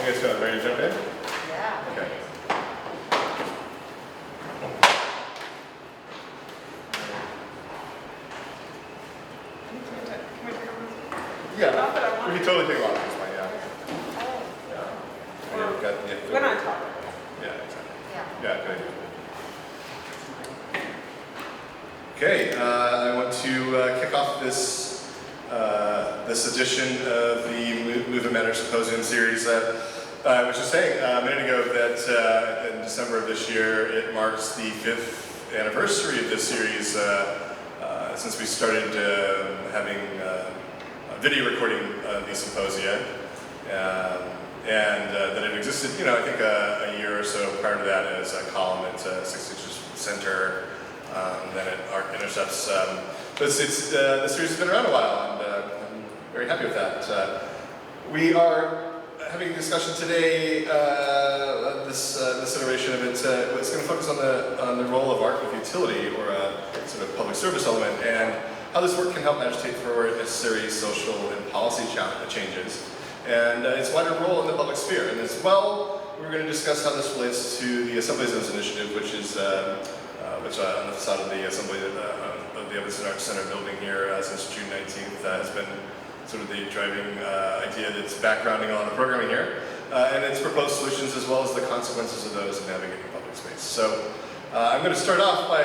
you guys feeling? Ready to jump in? Yeah. Okay. Yeah, we can totally take a lot of this one, yeah. Yeah, we've got, yeah. When I talk. Yeah, exactly. Yeah. Yeah, good. Okay, I want to kick off this this edition of the Move and Matter Symposium series. I was just saying a minute ago that in December of this year, it marks the 5th anniversary of this series since we started having video recording these symposia. And that it existed, you know, I think a year or so prior to that as a column at 6 Teachers Center, then at Art Intercepts. But the series has been around a while, and I'm very happy with that. We are having a discussion today, this iteration of it, it's going to focus on the role of art with utility, or a sort of public service element, and how this work can help agitate for necessary social and policy changes, and its wider role in the public sphere. And as well, we're going to discuss how this relates to the Assembly Zones Initiative, which is on the facade of the Assembly of the Evanston Arts Center building here since June 19th has been sort of the driving idea that's backgrounding a lot of the programming here, and its proposed solutions as well as the consequences of those in navigating public space. So I'm going to start off by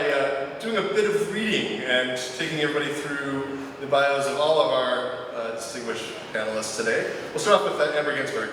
doing a bit of reading and taking everybody through the bios of all of our distinguished panelists today. We'll start off with Amber Ginsburg.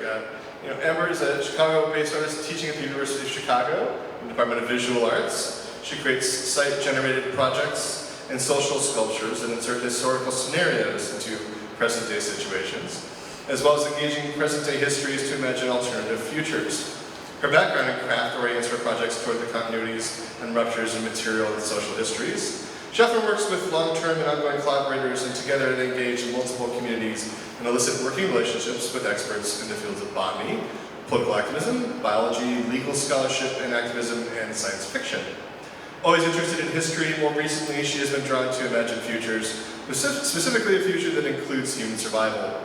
Amber is a Chicago-based artist teaching at the University of Chicago in the Department of Visual Arts. She creates site-generated projects and social sculptures that insert historical scenarios into present-day situations, as well as engaging present-day histories to imagine alternative futures. Her background in craft orients her projects toward the continuities and ruptures in material and social histories. She often works with long-term and ongoing collaborators, and together they engage in multiple communities and elicit working relationships with experts in the fields of botany, political activism, biology, legal scholarship, and activism, and science fiction. Always interested in history, more recently she has been drawn to imagine futures, specifically a future that includes human survival.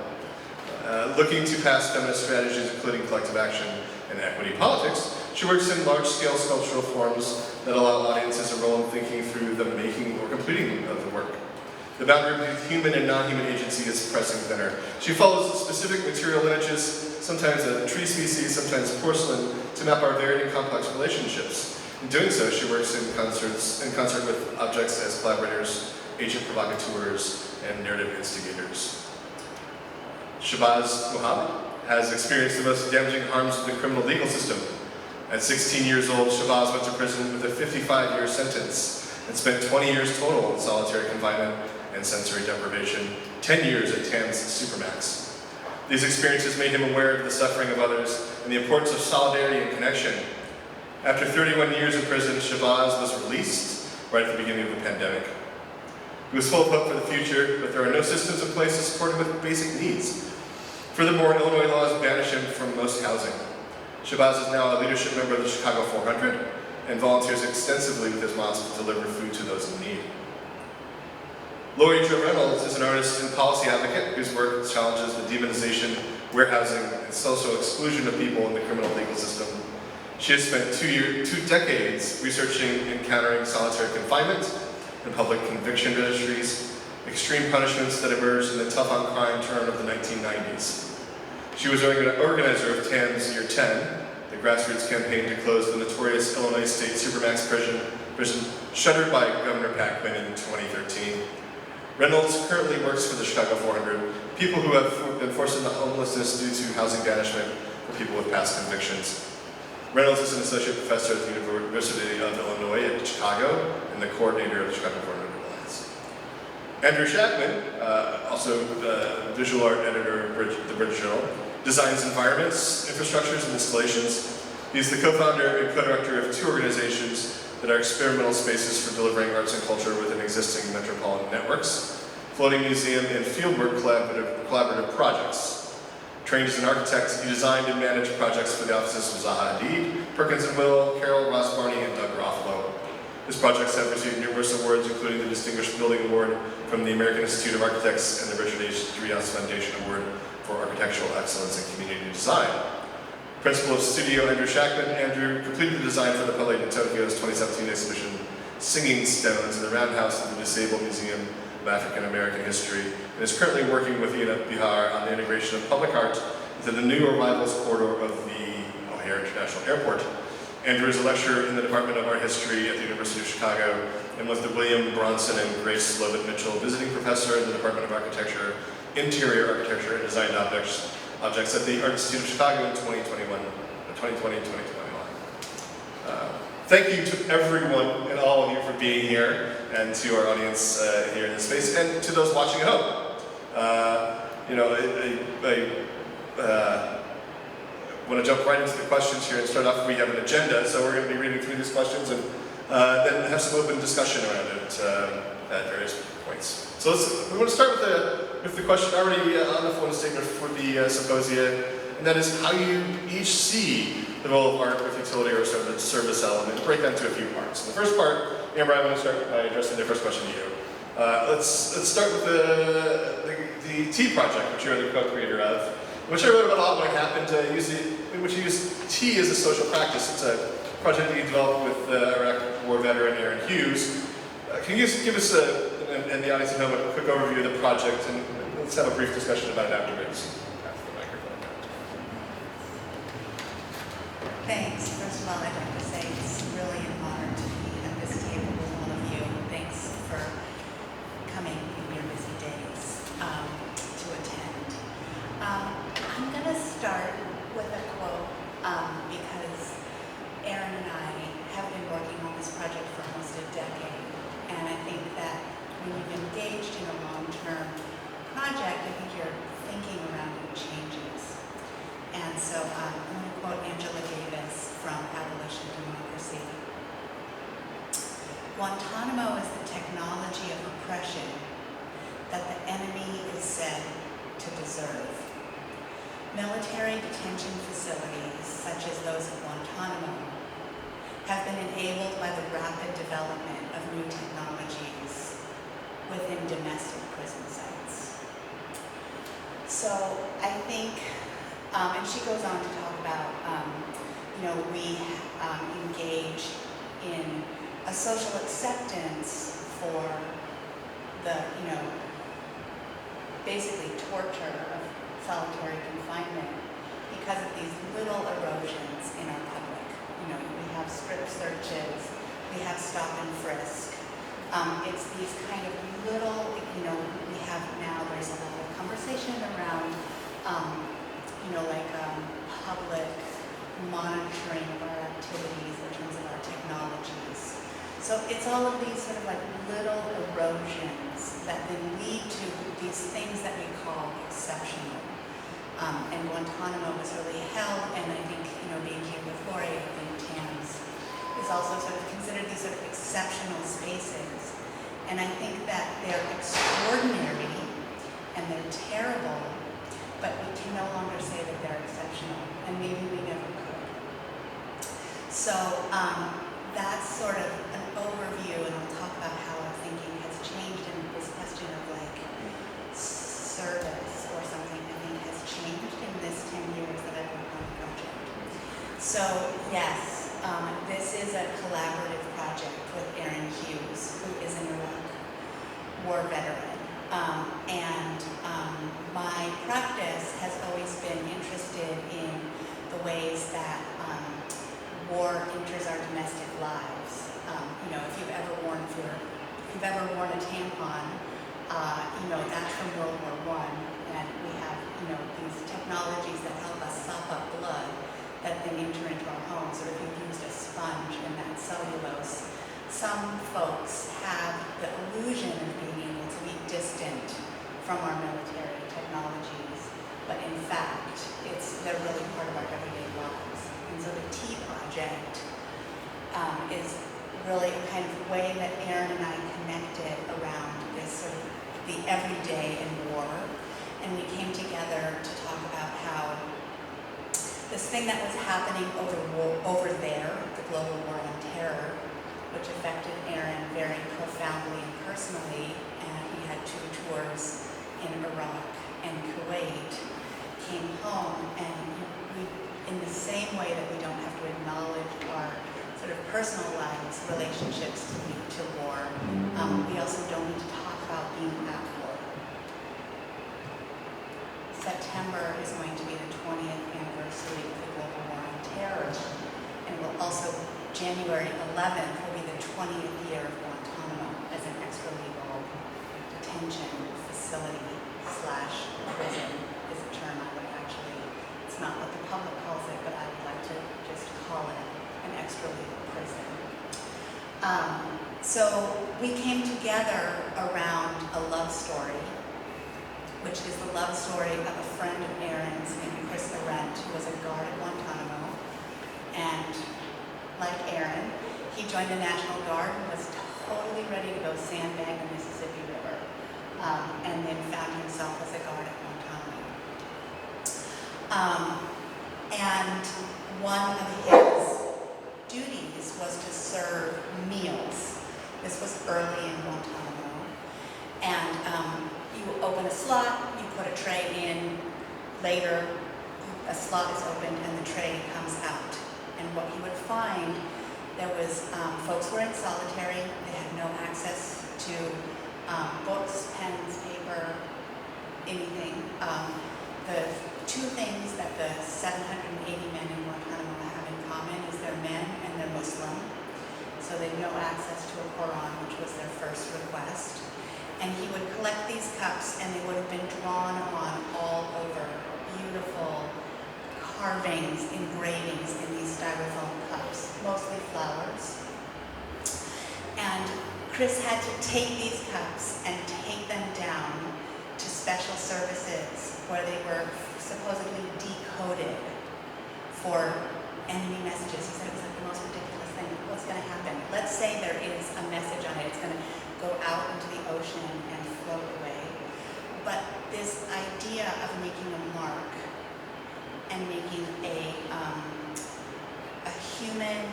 Looking to past feminist strategies, including collective action and equity politics, she works in large-scale sculptural forms that allow audiences a role in thinking through the making or completing of the work. The boundary between human and non-human agency is pressing thinner. She follows specific material lineages, sometimes a tree species, sometimes porcelain, to map our varied and complex relationships. In doing so, she works in concert with objects as collaborators, agent provocateurs, and narrative instigators. Shabazz has experienced the most damaging harms of the criminal legal system. At 16 years old, Shabazz went to prison with a 55-year sentence and spent 20 years total in solitary confinement and sensory deprivation, 10 years at TAM's Supermax. These experiences made him aware of the suffering of others and the importance of solidarity and connection. After 31 years in prison, Shabazz was released right at the beginning of the pandemic. He was full of hope for the future, but there are no systems in place to support him with basic needs. Furthermore, Illinois laws banish him from most housing. Shabazz is now a leadership member of the Chicago 400 and volunteers extensively with his mosque to deliver food to those in need. Laurie Reynolds is an artist and policy advocate whose work challenges the demonization, warehousing, and social exclusion of people in the criminal legal system. She has spent 2 decades researching and countering solitary confinement and public conviction registries, extreme punishments that emerged in the tough on crime turn of the 1990s. She was an organizer of TAM's Year 10, the grassroots campaign to close the notorious Illinois State Supermax prison shuttered by Governor Packman in 2013. Reynolds currently works for the Chicago 400, people who have been forced into homelessness due to housing banishment for people with past convictions. Reynolds is an associate professor at the University of Illinois at Chicago and the coordinator of the Chicago 400 Alliance. Andrew Schachman, also visual art editor of the Bridge Journal, designs environments, infrastructures, and installations. He's the co-founder and co-director of 2 organizations that are experimental spaces for delivering arts and culture within existing metropolitan networks, Floating Museum and Fieldwork collaborative projects. Trained as an architect, he designed and managed projects for the offices of Zaha Hadid, Perkins & Will, Carol Ross Barney, and Doug Garofalo. His projects have received numerous awards, including the Distinguished Building Award from the American Institute of Architects and the Richard H. Driehaus Foundation Award for Architectural Excellence in Community Design. Principal of Studio Andrew Schachman. Andrew completed the design for the Palais de Tokyo's 2017 exhibition, Singing Stones, in the Roundhouse of the Disabled Museum of African American History, and is currently working with Ina Bihar on the integration of public art into the new arrivals corridor of the O'Hare International Airport. Andrew is a lecturer in the Department of Art History at the University of Chicago and was the William Bronson and Grace Lovett Mitchell Visiting Professor in the Department of Architecture, Interior Architecture, and Designed Objects at the Art Institute of Chicago in 2020 and 2021. Thank you to everyone and all of you for being here, and to our audience here in this space, and to those watching at home. I want to jump right into the questions here and start off. We have an agenda, so we're going to be reading through these questions and then have some open discussion around it at various points. So we want to start with the question already on the floor statement for the symposia, and that is how you each see the role of art with utility or sort of service element. Break that into a few parts. The first part, Amber, I'm going to start by addressing the first question to you. Let's start with the Tea project, which you're the co-creator of, which I wrote about a lot when it happened, in which you use tea as a social practice. It's a project that you developed with Iraq War veteran Aaron Hughes. Can you give us, and the audience at home, a quick overview of the project, and let's have a brief discussion about it afterwards. Pass the microphone. Thanks. First of all, I'd like to say it's really an honor to be at this table with all of you. Thanks for coming in your busy days to attend. I'm going to start with a quote because Aaron and I have been working on this project for almost a decade, and I think that when you've engaged in a long-term project, I think your thinking around it changes. And so I'm going to quote Angela Davis from Abolition Democracy. Guantanamo is the technology of oppression that the enemy is said to deserve. Military detention facilities, such as those at Guantanamo, have been enabled by the rapid development of new technologies within domestic prison sites. So I think, and she goes on to talk about, we engage in a social acceptance for the, basically torture of solitary confinement because of these little erosions in our public. We have strip searches, we have stop and frisk. It's these kind of little, we have now, there's a lot of conversation around, public monitoring of our activities in terms of our technologies. So it's all of these sort of like little erosions that then lead to these things that we call exceptional. And Guantanamo was really held, and I think, being here with Laurie, I think TAMS is also sort of considered these sort of exceptional spaces. And I think that they're extraordinary and they're terrible, but we can no longer say that they're exceptional, and maybe we never could. So that's sort of an overview, and I'll talk about how our thinking has changed, and this question of service or something, I think, has changed in this 10 years that I've worked on the project. So yes, this is a collaborative project with Aaron Hughes, who is an Iraq War veteran. My practice has always been interested in the ways that war enters our domestic lives. If you've ever worn a tampon, that's from World War I, and we have, these technologies that help us sop up blood that then enter into our homes. Or if you've used a sponge and that cellulose, some folks have the illusion of being able to be distant from our military technologies, but in fact, they're really part of our everyday lives. And so the Tea project is really a kind of way that Aaron and I connected around this sort of the everyday in war, and we came together to talk about how this thing that was happening over there, the global war on terror, which affected Aaron very profoundly and personally, and he had 2 tours in Iraq and Kuwait, came home, and we in the same way that we don't have to acknowledge our sort of personal lives, relationships to war, we also don't need to talk about being at war. September is going to be the 20th anniversary of the global war on terror, and will also, January 11th will be the 20th year of Guantanamo as an extra-legal detention facility / prison is a term I would actually, it's not what the public calls it, but I would like to just call it an extra-legal prison. So we came together around a love story, which is the love story of a friend of Aaron's named Chris Arendt, who was a guard at Guantanamo. And like Aaron, he joined the National Guard and was totally ready to go sandbag the Mississippi River, and then found himself as a guard at Guantanamo. And one of his duties was to serve meals. This was early in Guantanamo. And you open a slot, you put a tray in, later a slot is opened and the tray comes out. And what you would find, there was, folks were in solitary, they had no access to books, pens, paper, anything. The two things that the 780 men in Guantanamo have in common is they're men and they're Muslim. So they had no access to a Quran, which was their first request. And he would collect these cups and they would have been drawn on all over, beautiful carvings, engravings in these styrofoam cups, mostly flowers. And Chris had to take these cups and take them down to special services where they were supposedly decoded for enemy messages. He said it was like the most ridiculous thing. What's going to happen? Let's say there is a message on it. It's going to go out into the ocean and float away. But this idea of making a mark and making a human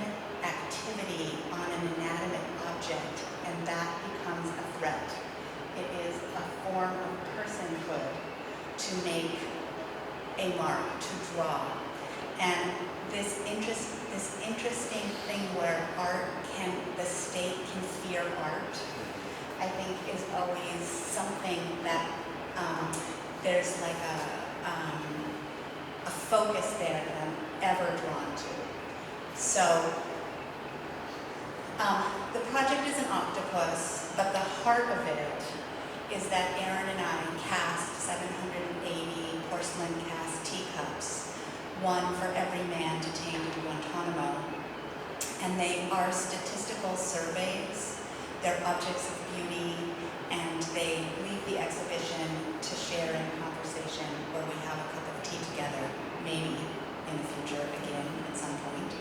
activity on an inanimate object, and that becomes a threat. It is a form of personhood to make a mark, to draw. And this interesting thing where the state can fear art, I think is always something that there's like a focus there that I'm ever drawn to. So the project is an octopus, but the heart of it is that Aaron and I cast 780 porcelain cast teacups, one for every man detained in Guantanamo. And they are statistical surveys. They're objects of beauty, and they leave the exhibition to share in conversation where we have a cup of tea together, maybe in the future again at some point.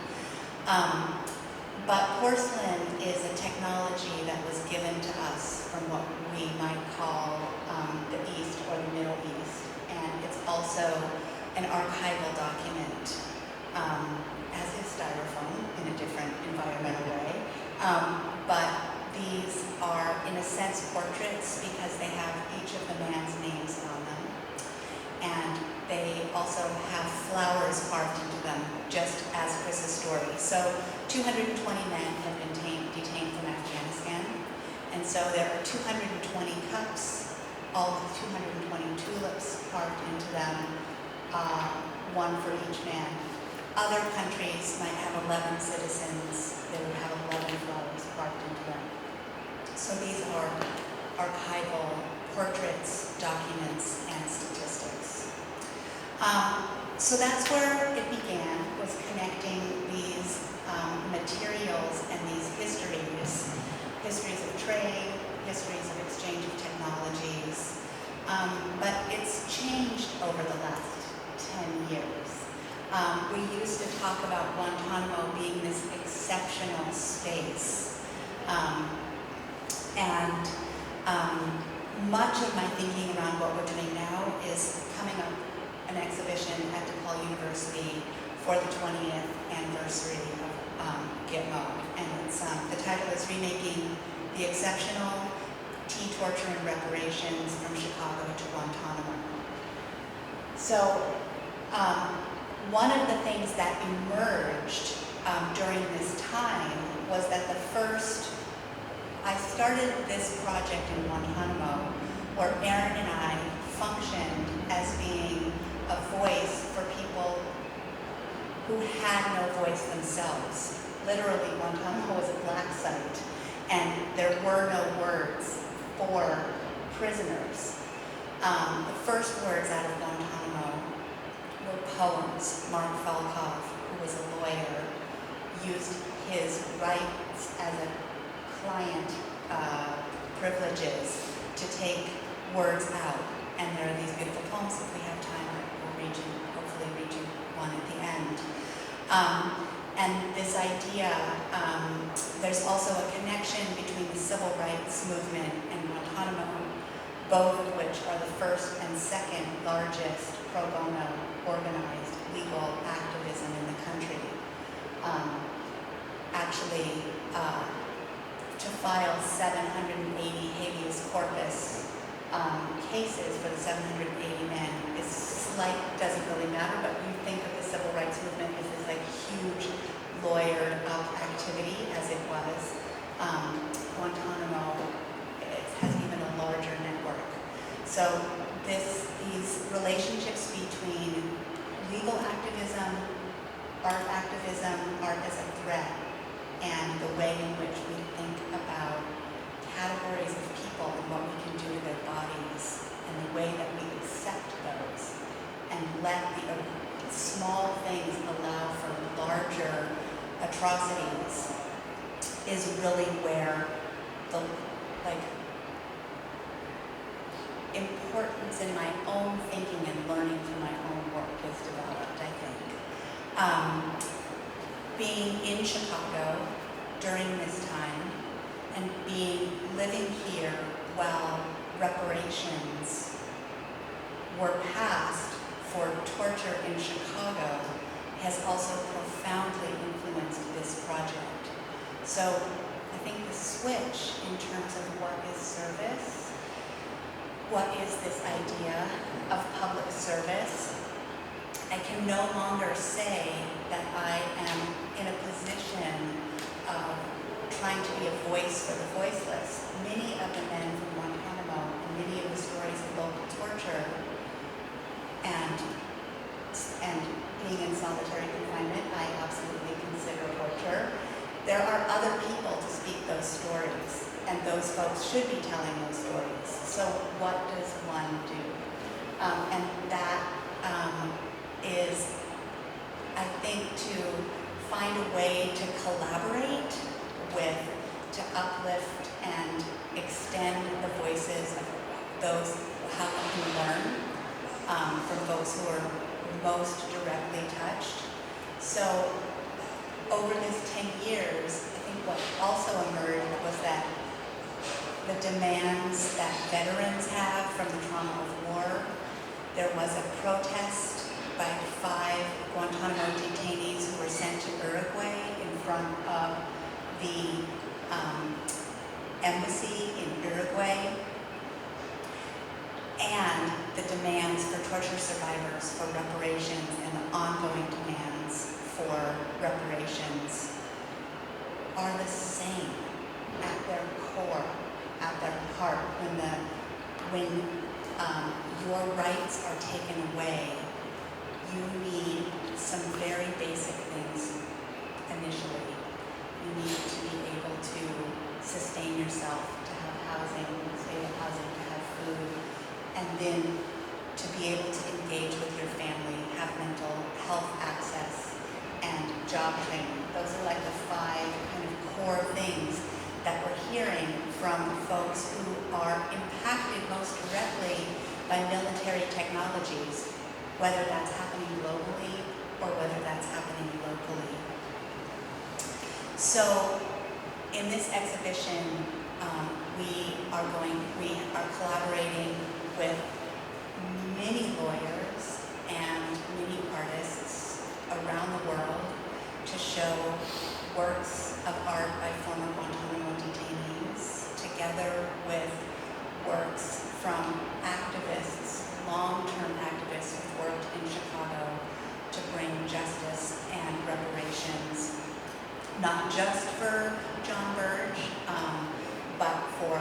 But porcelain is a technology that was given to us from what we might call the East or the Middle East, and it's also an archival document, as is styrofoam in a different environmental way. But these are, in a sense, portraits because they have each of the man's names on them. And they also have flowers carved into them, just as Chris's story. So 220 men have been detained from Afghanistan. And so there are 220 cups, all with 220 tulips carved into them, one for each man. Other countries might have 11 citizens. They would have 11 flowers carved into them. So these are archival portraits, documents, and statistics. So that's where it began, was connecting these materials and these histories of trade, histories of exchange of technologies. But it's changed over the last 10 years. We used to talk about Guantanamo being this exceptional space. And much of my thinking around what we're doing now is coming up an exhibition at DePaul University for the 20th anniversary of Gitmo. And it's, the title is Remaking the Exceptional Tea, Torture, and Reparations from Chicago to Guantanamo. So one of the things that emerged during this time was that I started this project in Guantanamo where Aaron and I functioned as being a voice for people who had no voice themselves. Literally, Guantanamo was a black site, and there were no words for prisoners. The first words out of Guantanamo were poems. Mark Falkov, who was a lawyer, used his rights as a client privileges to take words out. And there are these beautiful poems. If we have time, we'll hopefully read you one at the end. And this idea, there's also a connection between the civil rights movement and Guantanamo, both of which are the first and second largest pro bono organized legal activism in the country. To file 780 habeas corpus cases for the 780 men doesn't really matter, but you think of the civil rights movement as this like huge lawyered up activity as it was. Guantanamo has even a larger network. So these relationships between legal activism, art as a threat, and the way in which we think about categories of people and what we can do to their bodies, and the way that we accept those, and let the small things allow for larger atrocities, is really where the importance in my own thinking and learning from my own work is developed, I think. Being in Chicago during this time and living here while reparations were passed for torture in Chicago has also profoundly influenced this project. So I think the switch in terms of what is service, what is this idea of public service, I can no longer say that I am in a position of trying to be a voice for the voiceless. Many of the men from Guantanamo and many of the stories of local torture and being in solitary confinement, I absolutely consider torture. There are other people to speak those stories, and those folks should be telling those stories. So what does one do? And that is, I think, to find a way to collaborate with, to uplift and extend the voices of those how we can learn from folks who are most directly touched. So over this 10 years, I think what also emerged was that the demands that veterans have from the trauma of war. There was a protest by 5 Guantanamo detainees who were sent to Uruguay in front of the embassy in Uruguay, and the demands for torture survivors for reparations and the ongoing demands for reparations are the same at their core, at their heart. When your rights are taken away, you need some very basic things initially. You need to be able to sustain yourself, to have housing, stable housing, to have food, and then to be able to engage with your family, have mental health access, and job training. Those are like the 5 kind of core things that we're hearing from folks who are impacted most directly by military technologies, whether that's happening globally or whether that's happening locally. So in this exhibition, we are collaborating with many lawyers and many artists around the world to show works of art by former Guantanamo detainees, together with works from activists, long-term activists who've worked in Chicago, to to bring justice and reparations, not just for John Burge, but for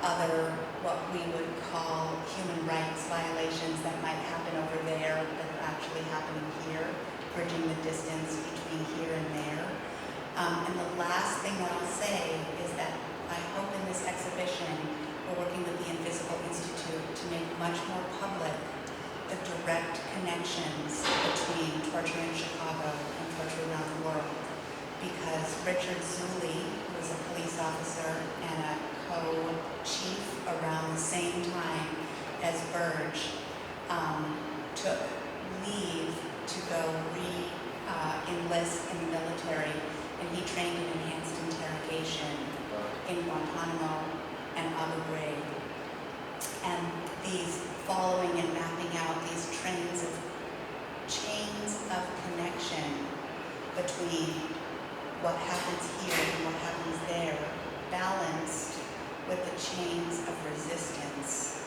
other, what we would call human rights violations that might happen over there that are actually happening here, bridging the distance between here and there. And the last thing that I'll say is that I hope in this exhibition we're working with the Invisible Institute to make much more public the direct connections between torture in Chicago and torture around the world. Because Richard Zuley, who was a police officer and a co-chief around the same time as Burge, took leave to go enlist in the military, and he trained in enhanced interrogation in Guantanamo and Abu Ghraib. And these following and mapping out these chains of connection between what happens here and what happens there, balanced with the chains of resistance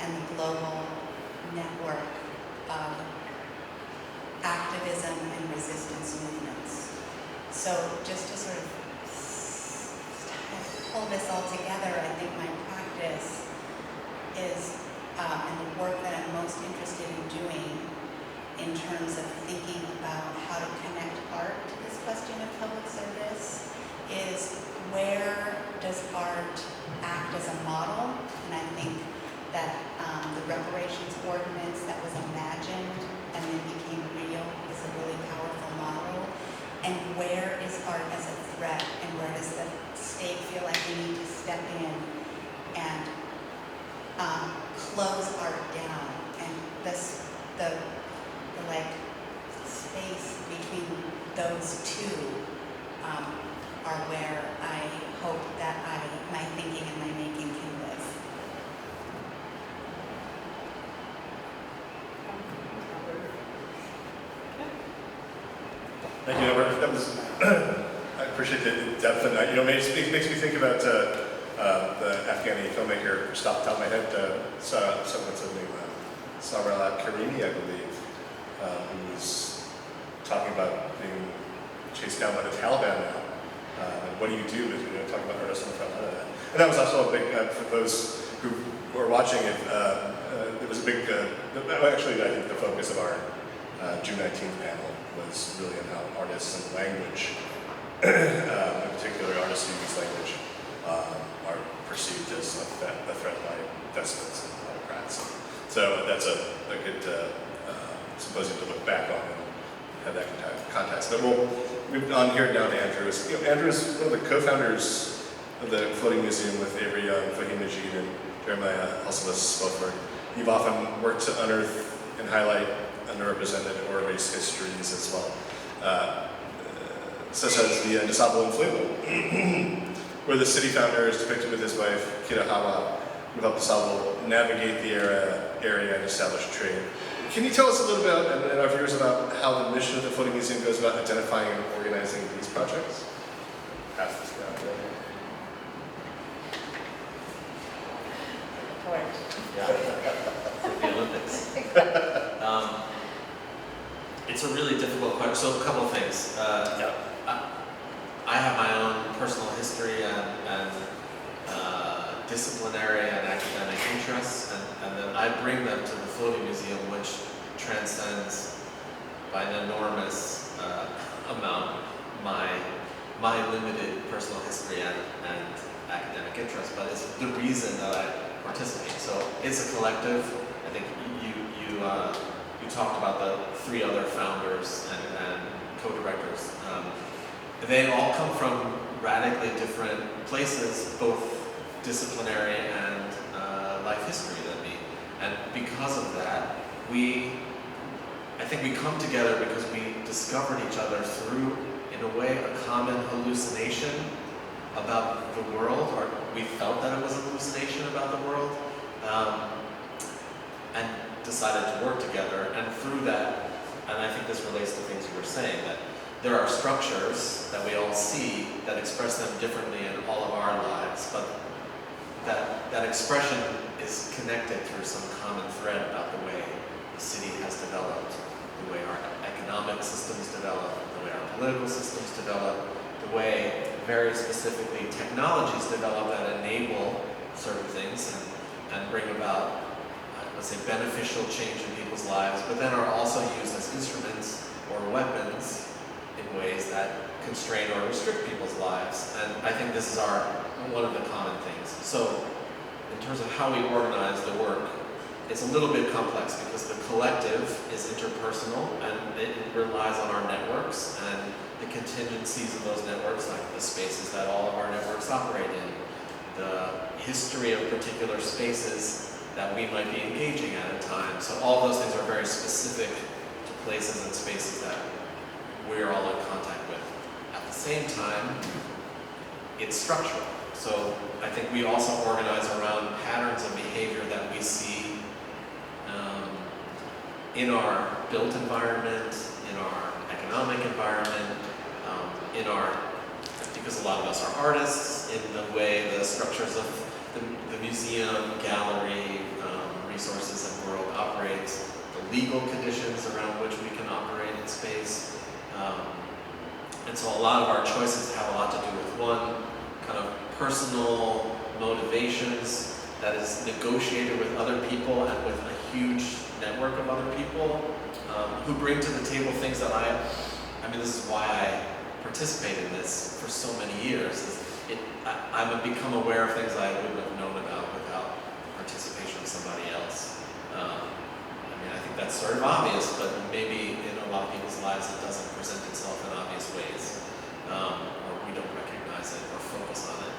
and the global network of activism and resistance movements. So just to sort of pull this all together, I think my practice is, and the work that I'm most interested in doing in terms of thinking about how to connect art to this question of public service, is where does art act as a model? And I think that the reparations ordinance that was imagined and then became real is a really powerful model. And where is art as a threat? And where does the state feel like we need to step in and close art down? And the like space between those two are where I hope that my thinking and my making can live. Thank you, Amber. That was, I appreciate the depth of that. You know, makes me think about the Afghani filmmaker, off the top of my head, what's his name? Sarwar Karimi, I believe, who was talking about being chased down by the Taliban now. And what do you do? Talking about artists on the front line of that. And that was also a big, for those who were watching it, it was a big, actually I think the focus of our June 19th panel was really on how artists and language, in particular artists who use language, are perceived as a threat by despots and autocrats. So that's a good symposium to look back on and have that context. But we'll move on here down to Andrew. Andrew is one of the co-founders of the Floating Museum with Avery Young, Fahim Majid, and Jeremiah Alsalis-Spofford. You've often worked to unearth and highlight underrepresented or race histories as well, such as the Ndisabo Inflatable, where the city founder is depicted with his wife, Kira Hawa, who helped Ndisabo navigate the area and establish trade. Can you tell us a little bit, and our viewers, about how the mission of the Floating Museum goes about identifying and organizing these projects? Pass this down. Yeah. For the Olympics. It's a really difficult question. So a couple of things. I have my own personal history and disciplinary and academic interests, and then I bring them to the Floating Museum, which transcends by an enormous amount my limited personal history and academic interest, but it's the reason that I participate. So it's a collective. I think you talked about the three other founders and co-directors. They all come from radically different places, both disciplinary and life history than me. And because of that, I think we come together because we discovered each other through, in a way, a common hallucination about the world, or we felt that it was a hallucination about the world, and decided to work together. And through that, and I think this relates to things you were saying, that there are structures that we all see that express them differently in all of our lives, but that expression is connected through some common thread about the way the city has developed the way our economic systems develop, the way our political systems develop, the way very specifically technologies develop that enable certain things and bring about, let's say, beneficial change in people's lives, but then are also used as instruments or weapons in ways that constrain or restrict people's lives. And I think this is one of the common things. So in terms of how we organize the work, it's a little bit complex because the collective is interpersonal and it relies on our networks and the contingencies of those networks, like the spaces that all of our networks operate in, the history of particular spaces that we might be engaging at a time. So all those things are very specific to places and spaces that we're all in contact with. At the same time, it's structural. So I think we also organize around patterns of behavior that we see in our built environment, in our economic environment, because a lot of us are artists, in the way the structures of the museum, gallery, resources and world operates, the legal conditions around which we can operate in space. And so a lot of our choices have a lot to do with one, kind of personal motivations that is negotiated with other people and with a huge network of other people who bring to the table things that I mean, this is why I participate in this for so many years. I've become aware of things I wouldn't have known about without the participation of somebody else. I mean, I think that's sort of obvious, but maybe in a lot of people's lives it doesn't present itself in obvious ways, or we don't recognize it or focus on it.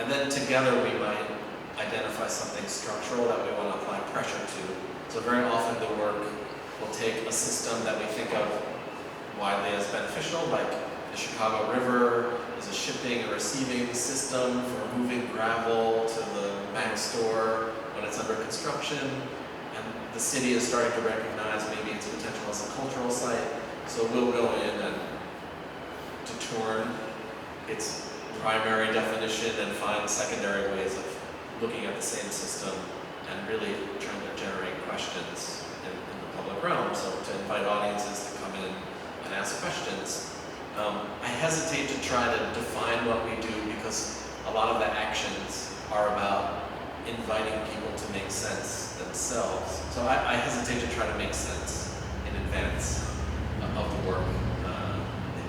And then together we might identify something structural that we want to apply pressure to. So very often the work will take a system that we think of widely as beneficial, like the Chicago River is a shipping and receiving system for moving gravel to the bank store when it's under construction, and the city is starting to recognize maybe its potential as a cultural site, so we'll go in and deturn its primary definition and find secondary ways of looking at the same system and really trying to generate questions in the public realm, so to invite audiences to come in and ask questions. I hesitate to try to define what we do because a lot of the actions are about inviting people to make sense themselves. So I hesitate to try to make sense in advance of the work.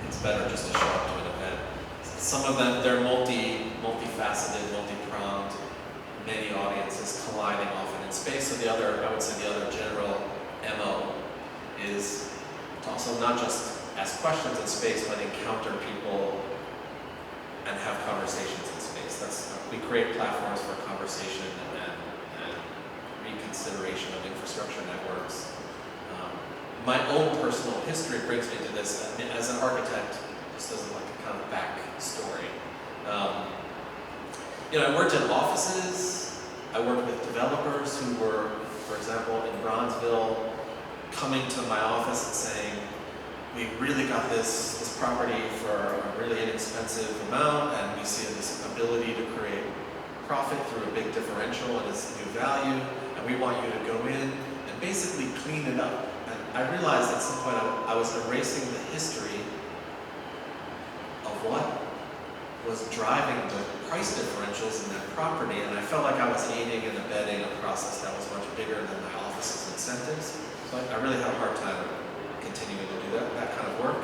It's better just to show up to an event. Some of them, they're multifaceted, multi-pronged, many audiences colliding often in space. So I would say the other general MO is to also not just ask questions in space, but encounter people and have conversations in space. We create platforms for conversation and reconsideration of infrastructure networks. My own personal history brings me to this. As an architect, just as like a kind of backstory. I worked in offices. I worked with developers who were, for example, in Bronzeville, coming to my office and saying, we really got this property for a really inexpensive amount, and we see this ability to create profit through a big differential and its new value, and we want you to go in and basically clean it up. And I realized at some point I was erasing the history of what was driving the price differentials in that property, and I felt like I was aiding and abetting a process that was much bigger than my office's incentives. So I really had a hard time continuing to do that kind of work.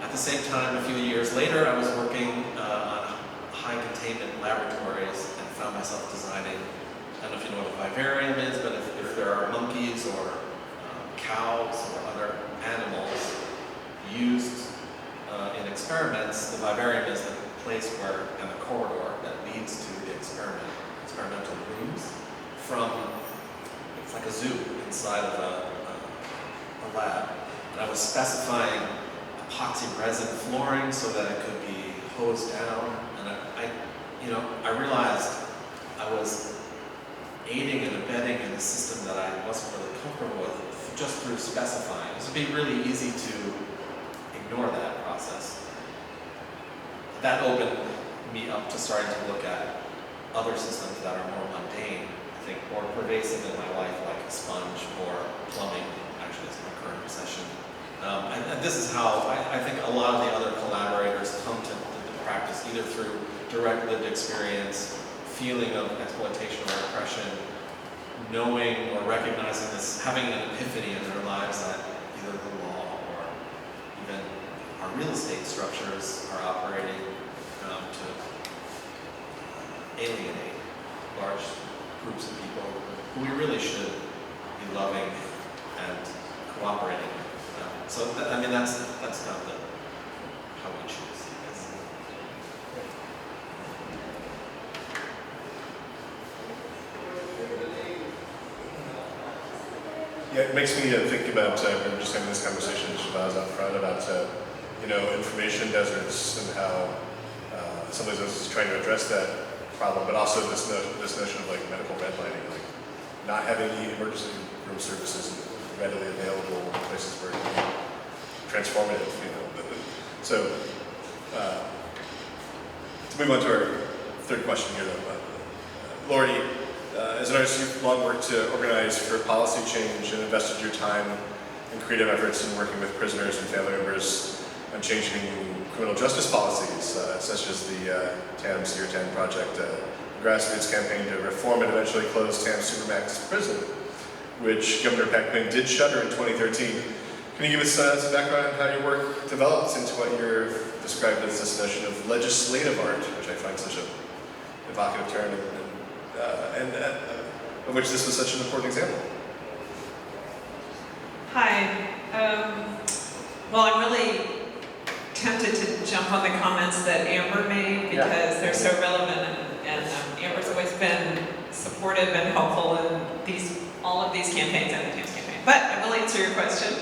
At the same time, a few years later, I was working on high containment laboratories and found myself designing, I don't know if you know what a vivarium is, but if there are monkeys or cows or other animals used in experiments, the vivarium is the place where, and the corridor that leads to the experimental rooms from, it's like a zoo inside of a lab. And I was specifying epoxy resin flooring so that it could be hosed down. And I realized I was aiding and abetting in a system that I wasn't really comfortable with just through specifying. It would be really easy to ignore that process. That opened me up to starting to look at other systems that are more mundane, I think more pervasive in my life, like a sponge or plumbing, actually is my current session. And this is how I think a lot of the other collaborators come to the practice, either through direct lived experience, feeling of exploitation or oppression, knowing or recognizing this, having an epiphany in their lives that either the law or even our real estate structures are operating to alienate large groups of people who we really should be loving and cooperating with. So I mean that's kind of how we choose this. Yeah, it makes me think about, we were just having this conversation with Shabazz up front about, information deserts and how some of those is trying to address that problem, but also this notion of like medical redlining, like not having the emergency room services readily available in places where it can be transformative, So, to move on to our third question here though. Laurie, as an artist, you've long worked to organize for policy change and invested your time in creative efforts in working with prisoners and family members on changing criminal justice policies, such as the TAM's Year 10 project, a grassroots campaign to reform and eventually close TAM's Supermax prison, which Governor Pat Quinn did shutter in 2013. Can you give us some background on how your work developed into what you're described as this notion of legislative art, which I find such an evocative term, and of which this was such an important example? Hi. Well, I'm really tempted to jump on the comments that Amber made because they're so relevant, and Amber's always been supportive and helpful in all of these campaigns and the TAMS campaign. But I will answer your question.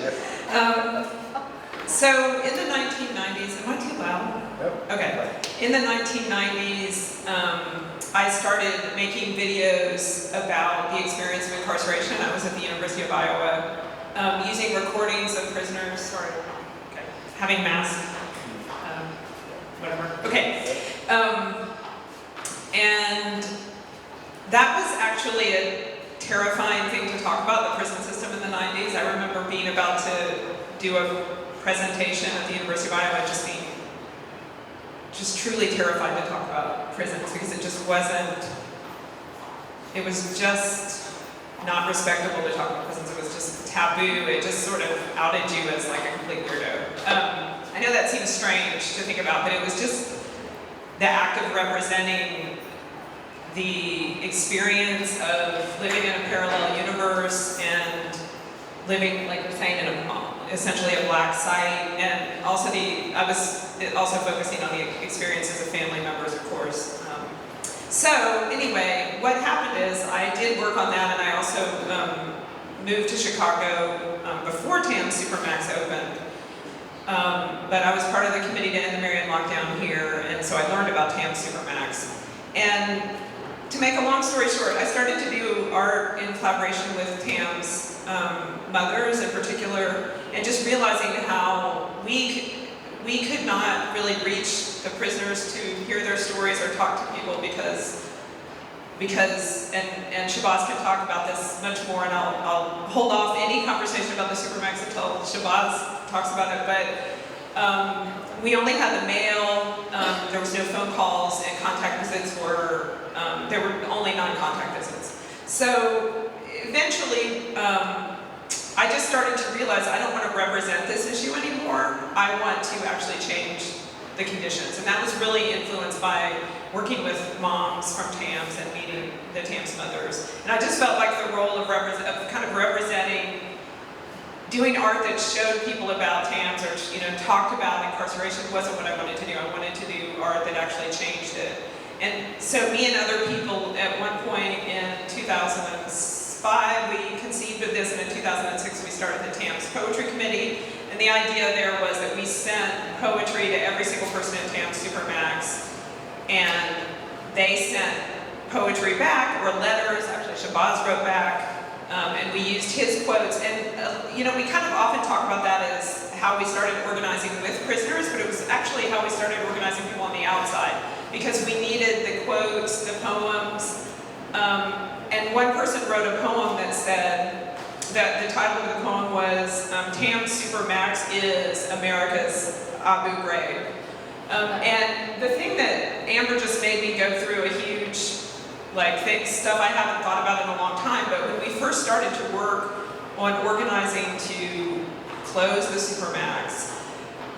So in the 1990s, am I too loud? Yep. Okay. In the 1990s, I started making videos about the experience of incarceration. I was at the University of Iowa, using recordings of prisoners, having masks, whatever. Okay. And that was actually a terrifying thing to talk about, the prison system in the 90s. I remember being about to do a presentation at the University of Iowa, just truly terrified to talk about prisons because it was just not respectable to talk about prisons. It was just taboo. It just sort of outed you as like a complete weirdo. I know that seems strange to think about, but it was just the act of representing the experience of living in a parallel universe and living, like you're saying, in essentially a black site, and also I was also focusing on the experiences of family members, of course. So anyway, what happened is I did work on that, and I also moved to Chicago before TAM's Supermax opened. But I was part of the committee to end the Marion lockdown here, and so I learned about TAM's Supermax. And to make a long story short, I started to do art in collaboration with TAM's mothers in particular, and just realizing how we could not really reach the prisoners to hear their stories or talk to people because and Shabazz can talk about this much more, and I'll hold off any conversation about the Supermax until Shabazz talks about it, but we only had the mail, there was no phone calls, and contact visits there were only non-contact visits. So eventually, I just started to realize I don't want to represent this issue anymore. I want to actually change the conditions. And that was really influenced by working with moms from TAMS and meeting the TAMS mothers. And I just felt like the role of kind of representing, doing art that showed people about TAMS or talked about incarceration wasn't what I wanted to do. I wanted to do art that actually changed it. And so me and other people at one point in 2005, we conceived of this, and in 2006 we started the TAMS Poetry Committee. And the idea there was that we sent poetry to every single person in TAMS Supermax, and they sent poetry back, or letters, actually Shabazz wrote back, and we used his quotes. And we kind of often talk about that as how we started organizing with prisoners, but it was actually how we started organizing people on the outside, because we needed the quotes, the poems, and one person wrote a poem that said, that the title of the poem was Tam's Supermax is America's Abu Ghraib. And the thing that Amber just made me go through a huge, stuff I haven't thought about in a long time, but when we first started to work on organizing to close the Supermax,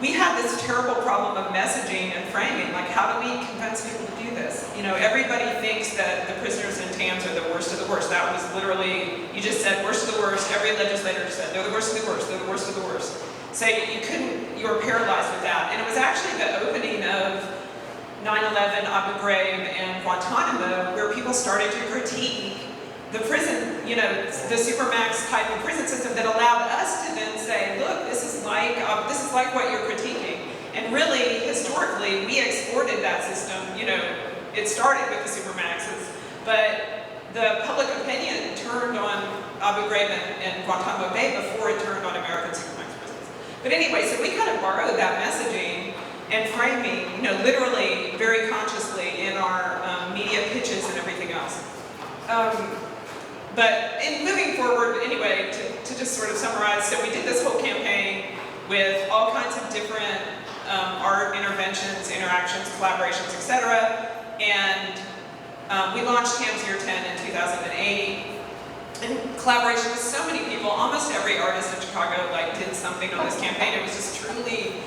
we had this terrible problem of messaging and framing, how do we convince people to do this? Everybody thinks that the prisoners in TAMS are the worst of the worst. That was literally, you just said worst of the worst, every legislator said they're the worst of the worst, they're the worst of the worst. So you were paralyzed with that. And it was actually the opening of 9/11, Abu Ghraib, and Guantanamo, where people started to critique the prison, the Supermax type of prison system that allowed us to then say, look, this is like what you're critiquing. And really, historically, we exported that system. It started with the Supermaxes, but the public opinion turned on Abu Ghraib and Guantanamo Bay before it turned on American Supermax prisons. But anyway, so we kind of borrowed that messaging and framing, literally, very consciously in our media pitches and everything else. But in moving forward, anyway, to just sort of summarize, so we did this whole campaign with all kinds of different art interventions, interactions, collaborations, etc. And we launched TAMS Year 10 in 2008. In collaboration with so many people, almost every artist in Chicago did something on this campaign. It was just truly,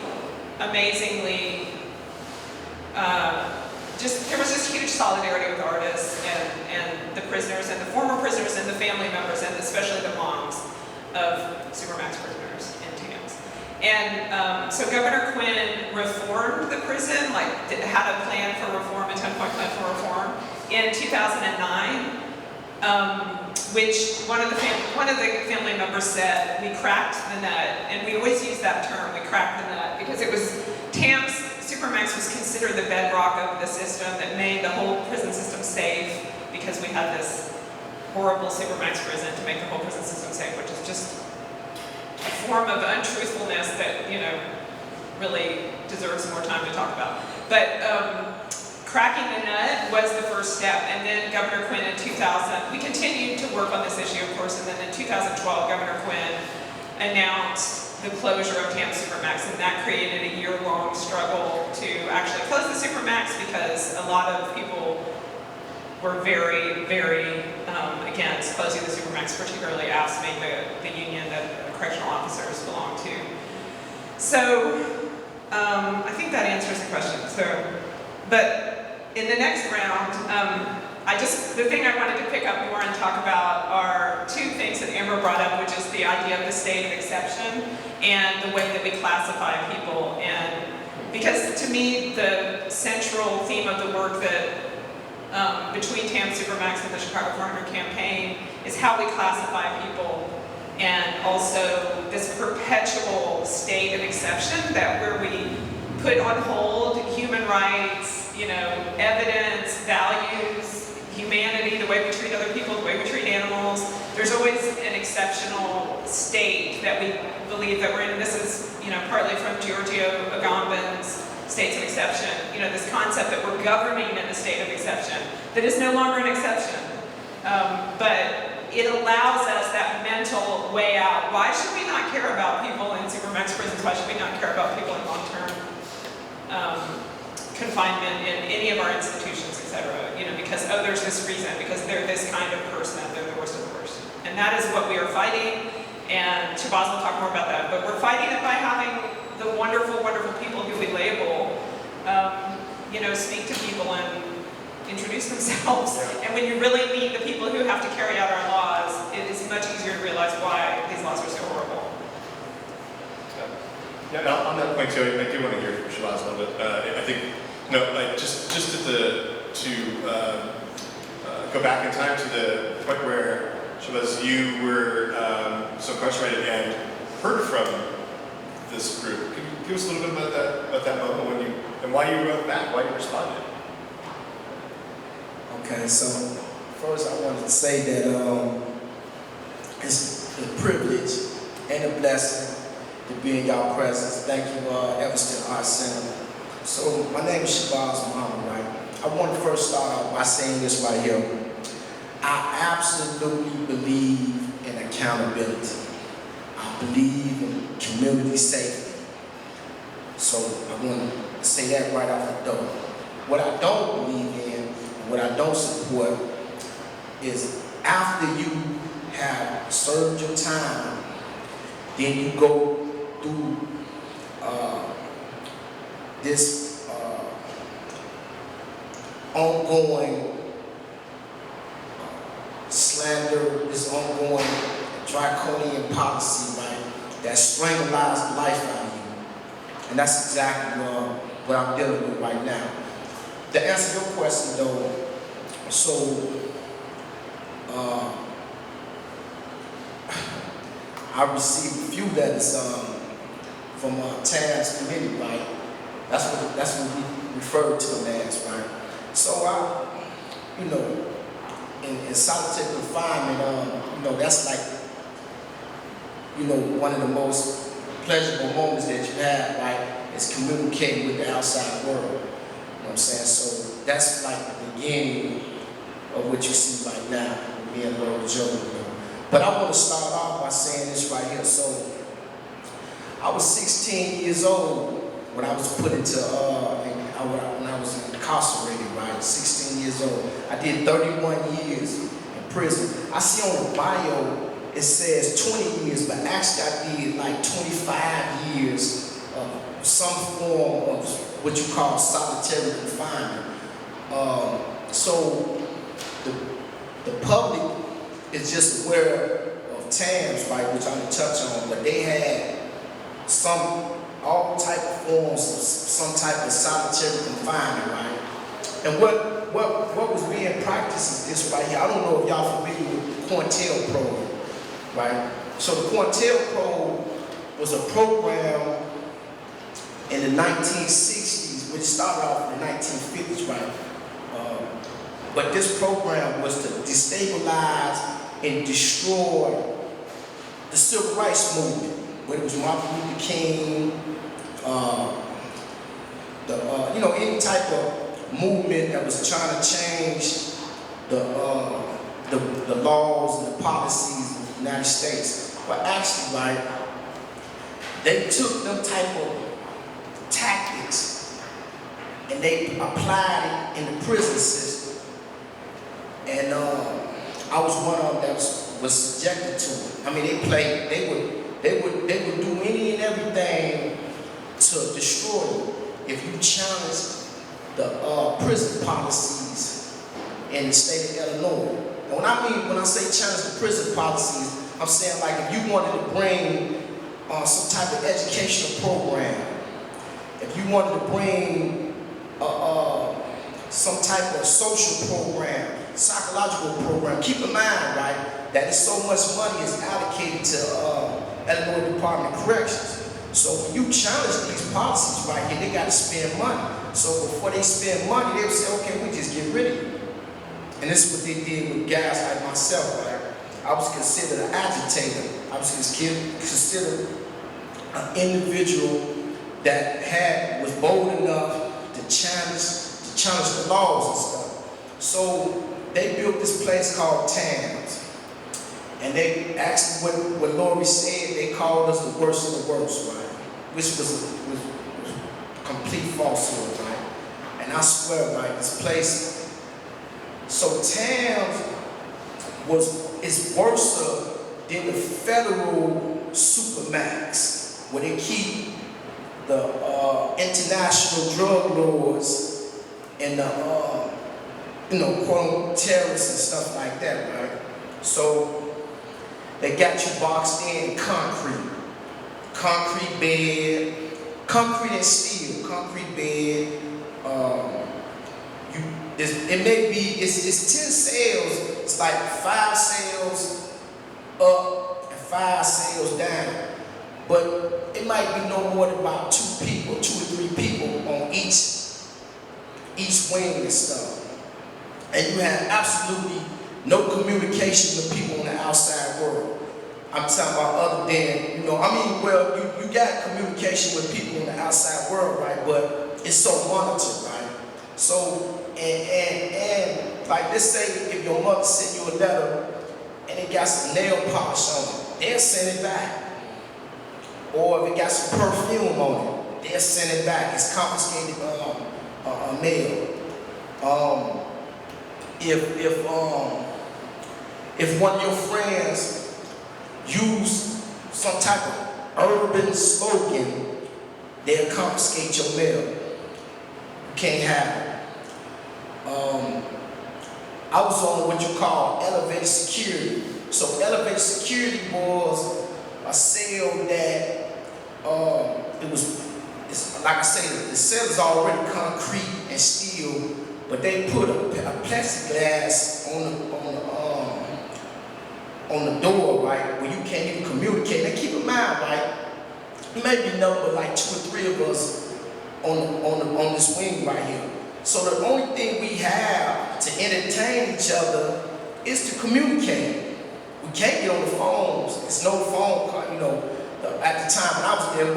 amazingly, there was just huge solidarity with artists and the prisoners and the former prisoners and the family members and especially the moms of Supermax prisoners in TAMS. And so Governor Quinn reformed the prison, had a plan for reform, a 10-point plan for reform in 2009, which one of the family members said, we cracked the nut, and we always use that term, we cracked the nut, because it was TAMS Supermax was considered the bedrock of the system that made the whole prison system safe, because we had this horrible Supermax prison to make the whole prison system safe, which is just a form of untruthfulness that, really deserves more time to talk about. But cracking the nut was the first step, and then Governor Quinn in 2000, we continued to work on this issue, of course, and then in 2012, Governor Quinn announced the closure of TAMS Supermax, and that created a year-long struggle to actually close the Supermax because a lot of people were very, very against closing the Supermax, particularly AFSCME, the union that correctional officers belong to. So I think that answers the question. But in the next round, the thing I wanted to pick up more and talk about are two things that Amber brought up, which is the idea of the state of exception and the way that we classify people. And because to me, the central theme of the work that between TAMS Supermax and the Chicago 400 campaign is how we classify people, and also this perpetual state of exception where we put on hold human rights, evidence, values, humanity, the way we treat other people, the way we treat animals. There's always an exceptional state that we believe that we're in. And this is, partly from Giorgio Agamben's states of exception. This concept that we're governing in a state of exception that is no longer an exception. But it allows us that mental way out. Why should we not care about people in Supermax prisons? Why should we not care about people in long-term confinement in any of our institutions, etc.? Because, there's this reason, because they're this kind of person, they're the worst of the worst. And that is what we are fighting, and Shabazz will talk more about that, but we're fighting it by having the wonderful, wonderful people who we label, speak to people and introduce themselves. And when you really meet the people who have to carry out our laws, it is much easier to realize why these laws are so horrible. Yeah, now on that point too, I do want to hear from Shabazz a little bit. I think, just to go back in time to the point where Shabazz, you were so incarcerated and heard from this group. Can you give us a little bit about that moment and why you wrote back, why you responded? Okay, so first I wanted to say that it's a privilege and a blessing to be in y'all presence. Thank you, Evanston Arts Center. So my name is Shabazz Muhammad, right? I want to first start out by saying this right here. I absolutely believe in a accountability. I believe in community safety. So I want to say that right off the door. What I don't believe in, and what I don't support, is after you have served your time, then you go through this ongoing slander, this ongoing draconian policy, right, that strangleized life out of you. And that's exactly what I'm dealing with right now. To answer your question though, so I received a few letters from Tam's committee, right? That's what we refer to them as, right? So in solitary confinement, that's like, one of the most pleasurable moments that you have, right? Is communicating with the outside world. You know what I'm saying? So that's like the beginning of what you see right now, with me and Laurie Joe. But I want to start off by saying this right here. So I was 16 years old when I was put into, when I was incarcerated, right? 16 years old. I did 31 years in prison. I see on the bio, it says 20 years, but actually I did like 25 years of some form of what you call solitary confinement. So the public is just aware of TAMS, right, which I'm gonna touch on, but they had all type of forms of some type of solitary confinement, right? And what was being practiced is this right here. I don't know if y'all familiar with the COINTELPRO program, right? So the COINTELPRO program was a program in the 1960s, which started off in the 1950s, right? But this program was to destabilize and destroy the civil rights movement, whether it was Martin Luther King, any type of movement that was trying to change the laws and the policies of the United States. But actually, right, they took them type of tactics and they applied it in the prison system. And I was one of them that was subjected to it. I mean, they would do any and everything to destroy you if you challenge the prison policies in the state of Illinois. And when I say challenge the prison policies, I'm saying like if you wanted to bring some type of educational program, if you wanted to bring some type of social program, psychological program, keep in mind, right, that so much money is allocated to Illinois Department of Corrections. So when you challenge these policies right here, they got to spend money. So before they spend money, they would say, okay, we just get rid of you. And this is what they did with guys like myself, right? I was considered an agitator. I was considered an individual that was bold enough to challenge the laws and stuff. So they built this place called TAMS. And they actually, what Laurie said, they called us the worst of the worst, right? Which was complete falsehood, right? And I swear, right, this place, so TAMS is worse than the federal supermax, where they keep the international drug lords and the quote terrorists and stuff like that, right? So they got you boxed in concrete bed, concrete and steel, concrete bed. It's 10 cells. It's like 5 cells up and 5 cells down. But it might be no more than about 2 or 3 people on each wing and stuff. And you have absolutely no communication with people in the outside world. I'm talking about other than, you got communication with people in the outside world, right? But it's so monitored, right? So, and like, let's say if your mother sent you a letter and it got some nail polish on it, they'll send it back. Or if it got some perfume on it, they'll send it back. It's confiscated mail. If one of your friends use some type of urban slogan, they'll confiscate your mail. You can't have it. I was on what you call elevated security. So elevated security was a cell that it's like I said, the cell is already concrete and steel, but they put a plexiglass on the door, right, where you can't even communicate. Now keep in mind, right, maybe number like 2 or 3 of us on this wing right here. So the only thing we have to entertain each other is to communicate. We can't get on the phones. It's no phone call, you know. At the time when I was there,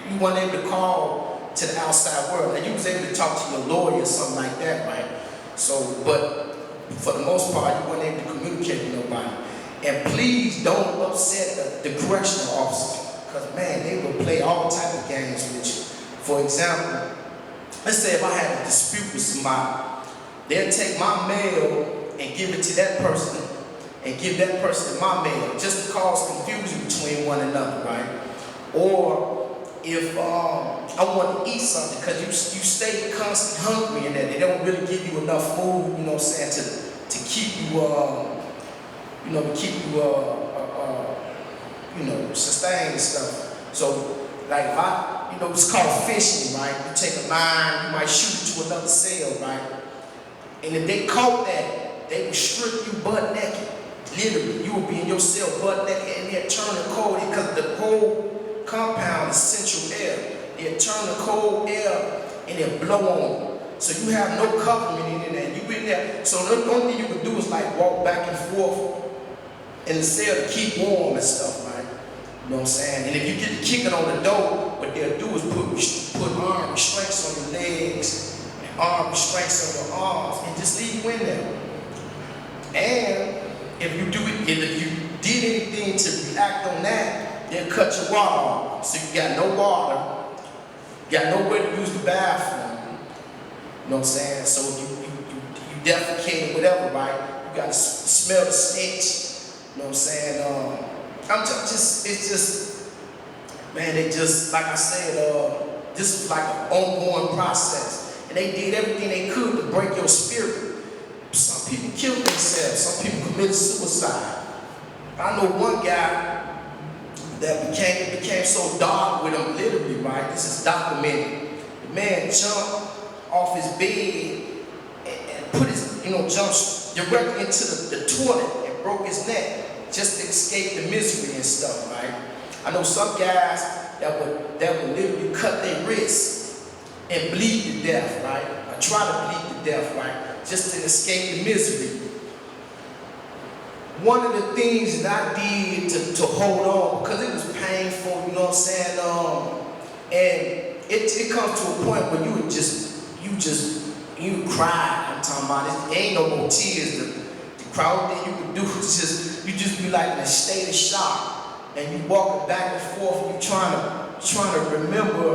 you weren't able to call to the outside world. Now you was able to talk to your lawyer or something like that, right? So, but for the most part, you weren't able to communicate with nobody. And please don't upset the correctional officers, because man, they will play all type of games with you. For example, let's say if I had a dispute with somebody, they'll take my mail and give it to that person and give that person my mail just to cause confusion between one another, right? Or if I want to eat something, because you stay constantly hungry and that they don't really give you enough food, you know what I'm saying, to keep you, sustained and stuff. So, like if I, it's called fishing, right? You take a line, you might shoot it to another cell, right? And if they caught that, they would strip you butt naked. Literally, you would be in your cell butt naked, and they'd turn the cold, because the whole compound is central air. They'd turn the cold air and they'll blow on you. So you have no covering in there. You in there. So the only thing you can do is like walk back and forth in the cell to keep warm and stuff, right? You know what I'm saying? And if you get kicking on the door, what they'll do is put arm restraints on your legs and arm restraints on your arms and just leave you in there. And if you did anything to react on that, they'll cut your water off. So you got no water, you got nowhere to use the bathroom. You know what I'm saying? So you defecate or whatever, right? You got to smell the stench. You know what I'm saying? It's just, man, they just, like I said, this was like an ongoing process. And they did everything they could to break your spirit. Some people killed themselves. Some people committed suicide. I know one guy that became so dark with him, literally, right? This is documented. The man jumped off his bed and put his, jumped directly into the toilet and broke his neck just to escape the misery and stuff, right? I know some guys that would literally cut their wrists and bleed to death, right? Or try to bleed to death, right? Just to escape the misery. One of the things that I did to hold on, because it was painful, you know what I'm saying? And it comes to a point where you cry. I'm talking about it. Ain't no more tears. The crowd thing you can do is you just be like in a state of shock, and you walking back and forth, and you trying to remember,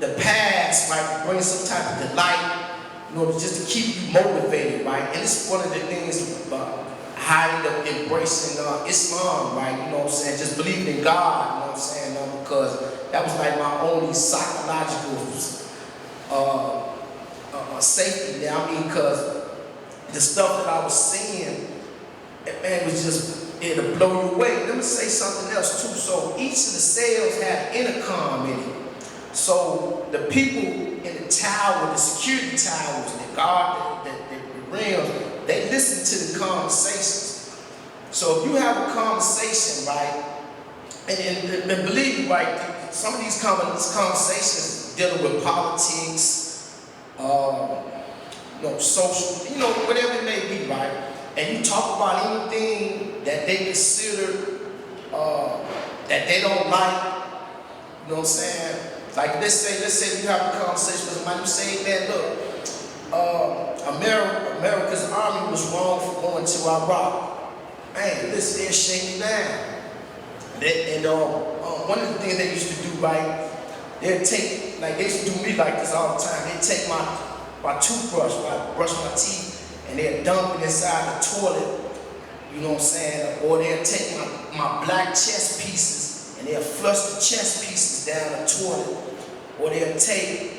the past, right? Bring some type of delight. Just to keep you motivated, right? And it's one of the things about how I ended up embracing Islam, right? You know what I'm saying? Just believing in God, you know what I'm saying? Because that was like my only psychological safety there. I mean, because the stuff that I was seeing, man, was just, it'll blow you away. Let me say something else too. So each of the cells had an intercom in it. So the people in the tower, the security towers, the guard, the realms, they listen to the conversations. So if you have a conversation, right, and believe me, right, some of these conversations dealing with politics, social, whatever it may be, right, and you talk about anything that they consider that they don't like, you know what I'm saying? Like let's say you have a conversation with somebody, you say, man, look, America's army was wrong for going to Iraq. Man, listen, they're shaking down. One of the things they used to do, right, they'd take, like they used to do me like this all the time, they'd take my toothbrush, brush my teeth, and they'd dump it inside the toilet, you know what I'm saying? Or they'd take my black chest pieces, and they'd flush the chest pieces down the toilet. Or they'd take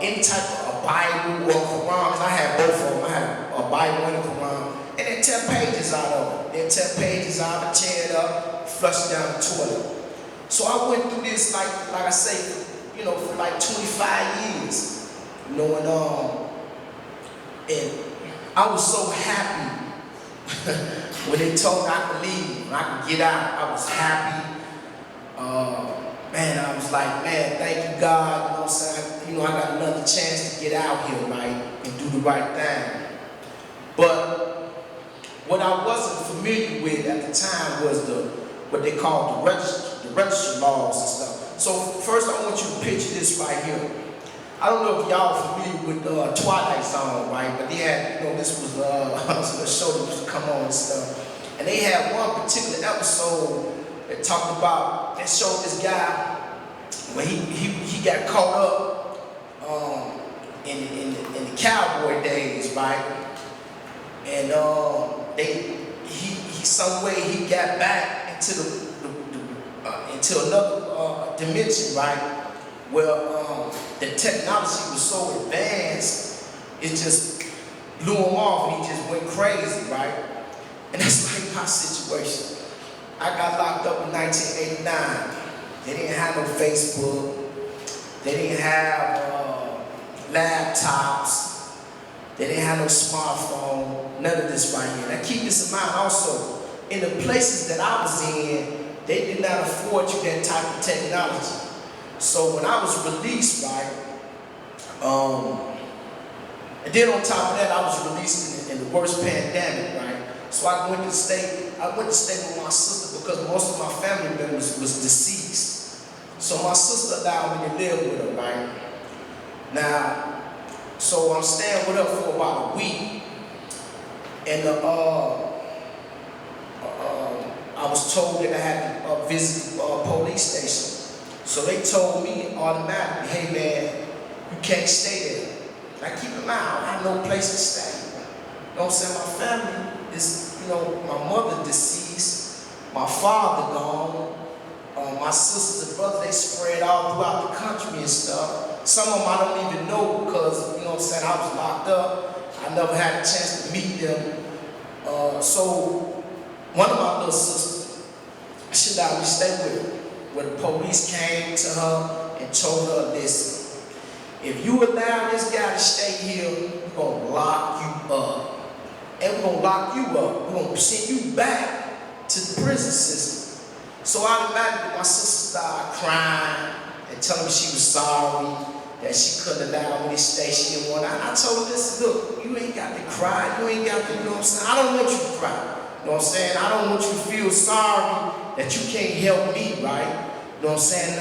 any type of a Bible or a Quran, because I had both of them. I had a Bible and a Quran, and they'd tear pages out of it. They'd tear pages out of it, tear it up, flush it down the toilet. So I went through this, like I say, you know, for like 25 years, you know, and I was so happy when they told me I could leave, when I could get out. I was happy. Man, I was like, man, thank you, God. You know what I'm saying? You know, I got another chance to get out here, right, and do the right thing. But what I wasn't familiar with at the time was what they called the register laws and stuff. So first, I want you to picture this right here. I don't know if y'all familiar with Twilight Zone, right? But they had, you know, this was a show that used to come on and stuff. And they had one particular episode that talked about, that showed this guy when he got caught up in the cowboy days, right? And some way he got back into another dimension, right? Where the technology was so advanced, it just blew him off and he just went crazy, right? And that's like my situation. I got locked up in 1989. They didn't have no Facebook. They didn't have laptops. They didn't have no smartphone. None of this right here. Now keep this in mind also. In the places that I was in, they did not afford you that type of technology. So when I was released, right, and then on top of that, I was released in the worst pandemic, right? So I went to stay with my sister because most of my family members was deceased. So my sister allowed me to live with her, right? Now, so I'm staying with her for about a week, and I was told that I had to visit the police station. So they told me automatically, hey man, you can't stay there. Now keep in mind, I have no place to stay. You know what I'm saying? My family is, you know, my mother deceased, my father gone, my sisters and brothers, they spread all throughout the country and stuff. Some of them I don't even know because, you know what I'm saying, I was locked up. I never had a chance to meet them. So one of my little sisters, she allowed me to stay with her. When the police came to her and told her, listen, if you allow this guy to stay here, we're going to lock you up. And we're going to lock you up. We're going to send you back to the prison system. So automatically, my sister started crying and telling me she was sorry, that she couldn't allow me to stay. She didn't want to. I told her, listen, look, you ain't got to cry. You ain't got to, you know what I'm saying? I don't want you to cry. You know what I'm saying? I don't want you to feel sorry that you can't help me, right? You know what I'm saying?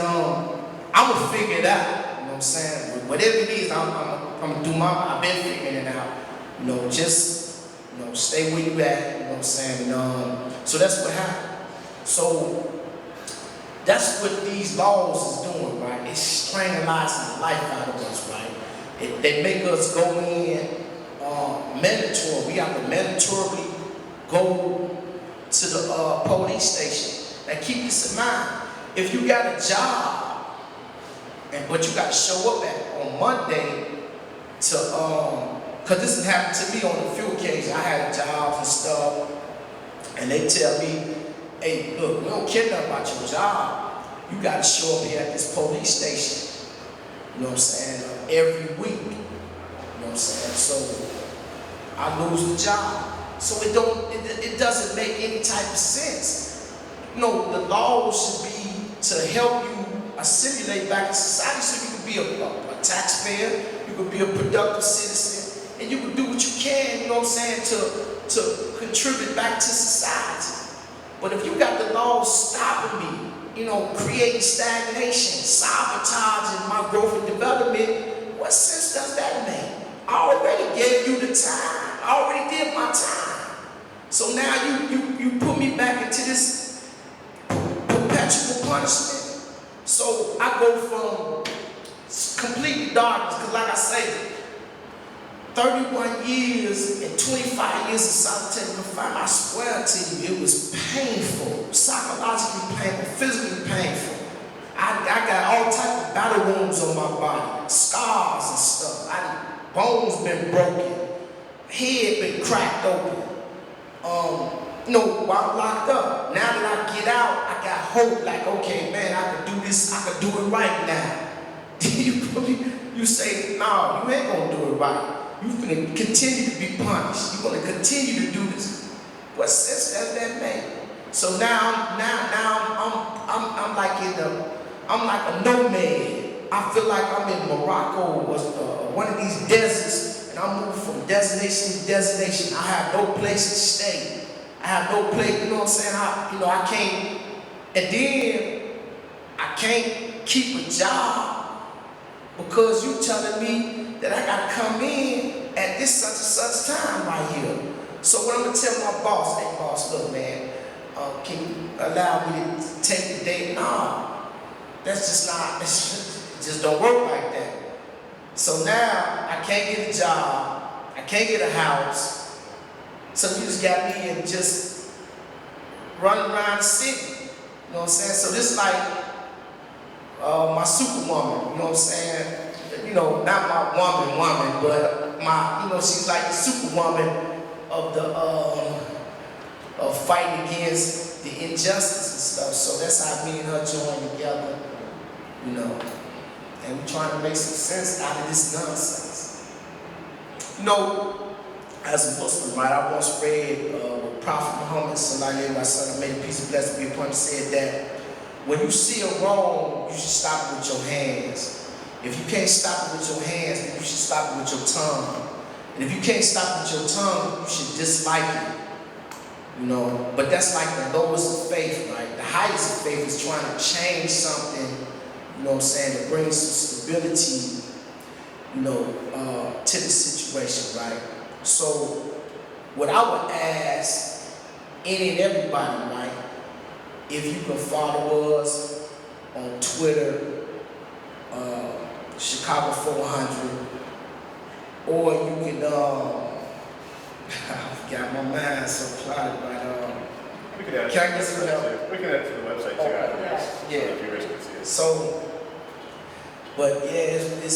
I'm going to figure it out. You know what I'm saying? Whatever it is, I'm going to do I've been figuring it out. You know, just, you know, stay where you at. You know what I'm saying? So that's what happened. So that's what these laws is doing, right? It's strangulizing the life out of us, right? They make us go in mandatory. We have to mandatorily go to the police station. Now keep this in mind. If you got a job, but you got to show up on Monday to, because this has happened to me on a few occasions. I had jobs and stuff, and they tell me, hey, look, we don't care nothing about your job. You got to show up here at this police station, you know what I'm saying, every week. You know what I'm saying? So I lose the job. So it doesn't make any type of sense. You know, the law should be to help you assimilate back to society so you can be a taxpayer, you can be a productive citizen, and you can do what you can, you know what I'm saying, to contribute back to society. But if you got the laws stopping me, you know, creating stagnation, sabotaging my growth and development, what sense does that make? I already gave you the time. I already did my time. So now you put me back into this perpetual punishment. So I go from completely darkness, because like I say, 31 years and 25 years of solitary confinement, I swear to you, it was painful, psychologically painful, physically painful. I got all types of battle wounds on my body, scars and stuff. Bones been broken, head been cracked open. While I'm locked up. Now that I get out, I got hope. Like, okay, man, I can do this. I can do it right now. You say, no, you ain't gonna do it right. You're gonna continue to be punished. You're gonna continue to do this. What sense does that make? So now I'm like a nomad. I feel like I'm in Morocco or one of these deserts, and I'm moving from destination to destination. I have no place to stay. I have no place, you know what I'm saying? I can't, and then I can't keep a job because you telling me that I gotta come in at this such and such time right here. So what I'm gonna tell my boss, hey boss, look man, can you allow me to take the day? No, that's just not, it just don't work like that. So now I can't get a job, I can't get a house, so you just got me and just running around the city, you know what I'm saying? So this is like my superwoman, you know what I'm saying? You know, not my woman, but my, she's like the superwoman of the of fighting against the injustice and stuff. So that's how me and her join together, and we're trying to make some sense out of this nonsense. As a Muslim, right, I once read Prophet Muhammad sallallahu alaihi wasallam, may the peace and blessing be upon him, said that when you see a wrong, you should stop it with your hands. If you can't stop it with your hands, then you should stop it with your tongue. And if you can't stop it with your tongue, you should dislike it. But that's like the lowest of faith, right? The highest of faith is trying to change something, to bring some stability, to the situation, right? So what I would ask any and everybody, right, if you can follow us on Twitter, Chicago 400, or you can, I got my mind so clouded, but we can add it can I get some help? We can add it to the website too afterwards. Yeah. So the viewers can see it. So, but yeah, it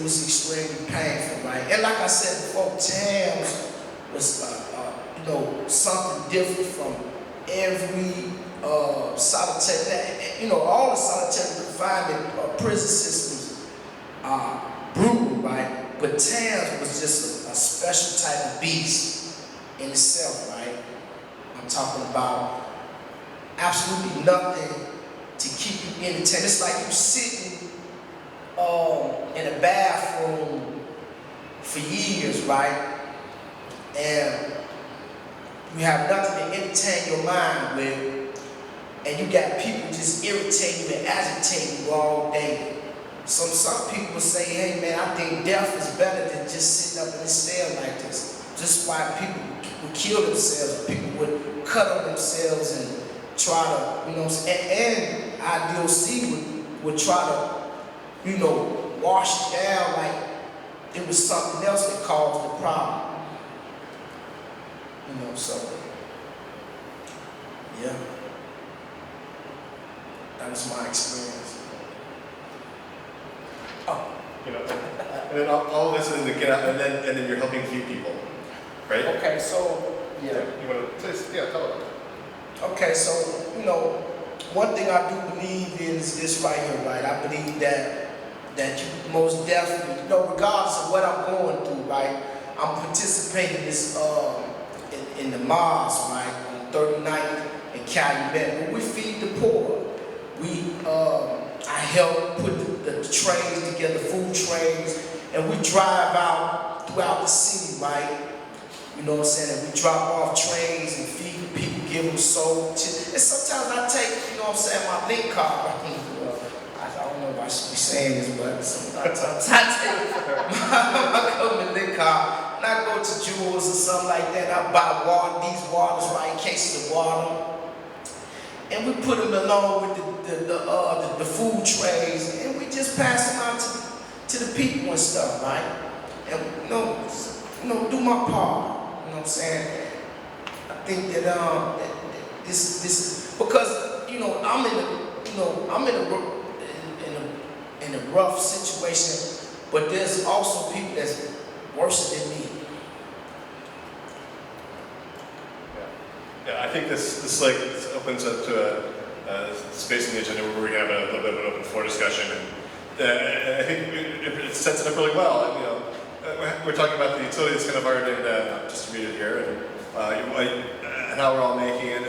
was extremely painful, right? And like I said before, Tams was, something different from every solitary, all the solitary confinement prison systems are brutal, right? But Tams was just a special type of beast in itself, right? I'm talking about absolutely nothing to keep you entertained. It's like you sitting in a bathroom for years, right? And you have nothing to entertain your mind with, and you got people just irritating you and agitating you all day. Some people say, hey man, I think death is better than just sitting up in a cell like this. Just why people would kill themselves, people would cut on themselves and try to, and IDOC would try to, wash it down like it was something else that caused the problem. So, yeah, that was my experience. Oh. And then all of this is to get out, and then you're helping few people, right? Okay, so, yeah. You want to tell about that? Okay, so, one thing I do believe is this right here, right? I believe that you most definitely, regardless of what I'm going through, right? I'm participating in this, in the mosque, right? On 39th and Calumet, where we feed the poor. I help put the trays together, food trays, and we drive out throughout the city, right? And we drop off trays and feed the people, give them soul. And sometimes I take, my link card. I don't know if I should be saying this, but sometimes I take my government link card and when I go to Jewels or something like that, I buy these waters, right, cases of water. And we put them along with the food trays, and we just pass them out to the people and stuff, right? And do my part. You know what I'm saying? I think that this because I'm in a rough situation, but there's also people that's worse than me. Yeah, I think this like opens up to a space in the agenda where we have a little bit of an open floor discussion, and I think it sets it up really well. And, we're talking about the utility that's kind of already been distributed here, and how we're all making it.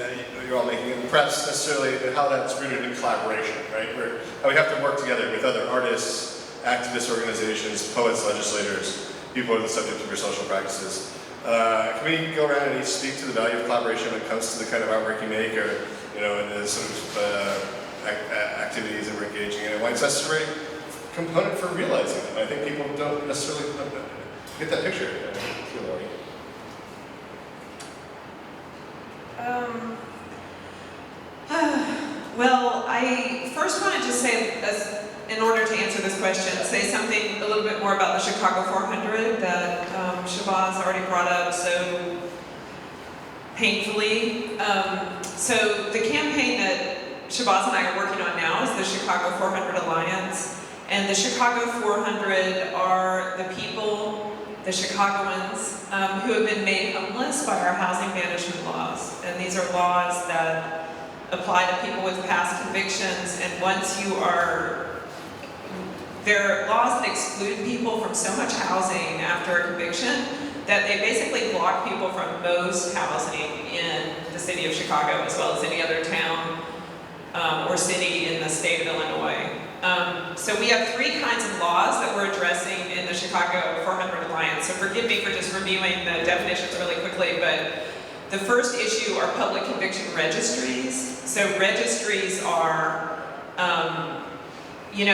You're all making it, and perhaps necessarily how that's rooted in collaboration, right? How we have to work together with other artists, activist organizations, poets, legislators, people who are the subject of your social practices. Can we go around and each speak to the value of collaboration when it comes to the kind of artwork you make, or and the sort of activities that we're engaging in, and why it's a necessary component for realizing it? I think people don't necessarily get that picture. Laurie. Well, I first wanted to say, in order to answer this question, say something a little bit more about the Chicago 400 that Shabazz already brought up so painfully. So the campaign that Shabazz and I are working on now is the Chicago 400 Alliance. And the Chicago 400 are the people, the Chicagoans, who have been made homeless by our housing management laws. And these are laws that apply to people with past convictions, and once you are, they're laws that exclude people from so much housing after a conviction that they basically block people from most housing in the city of Chicago, as well as any other town or city in the state of Illinois. So we have three kinds of laws that we're addressing in the Chicago 400 Alliance. So forgive me for just reviewing the definitions really quickly, but the first issue are public conviction registries. So registries are, in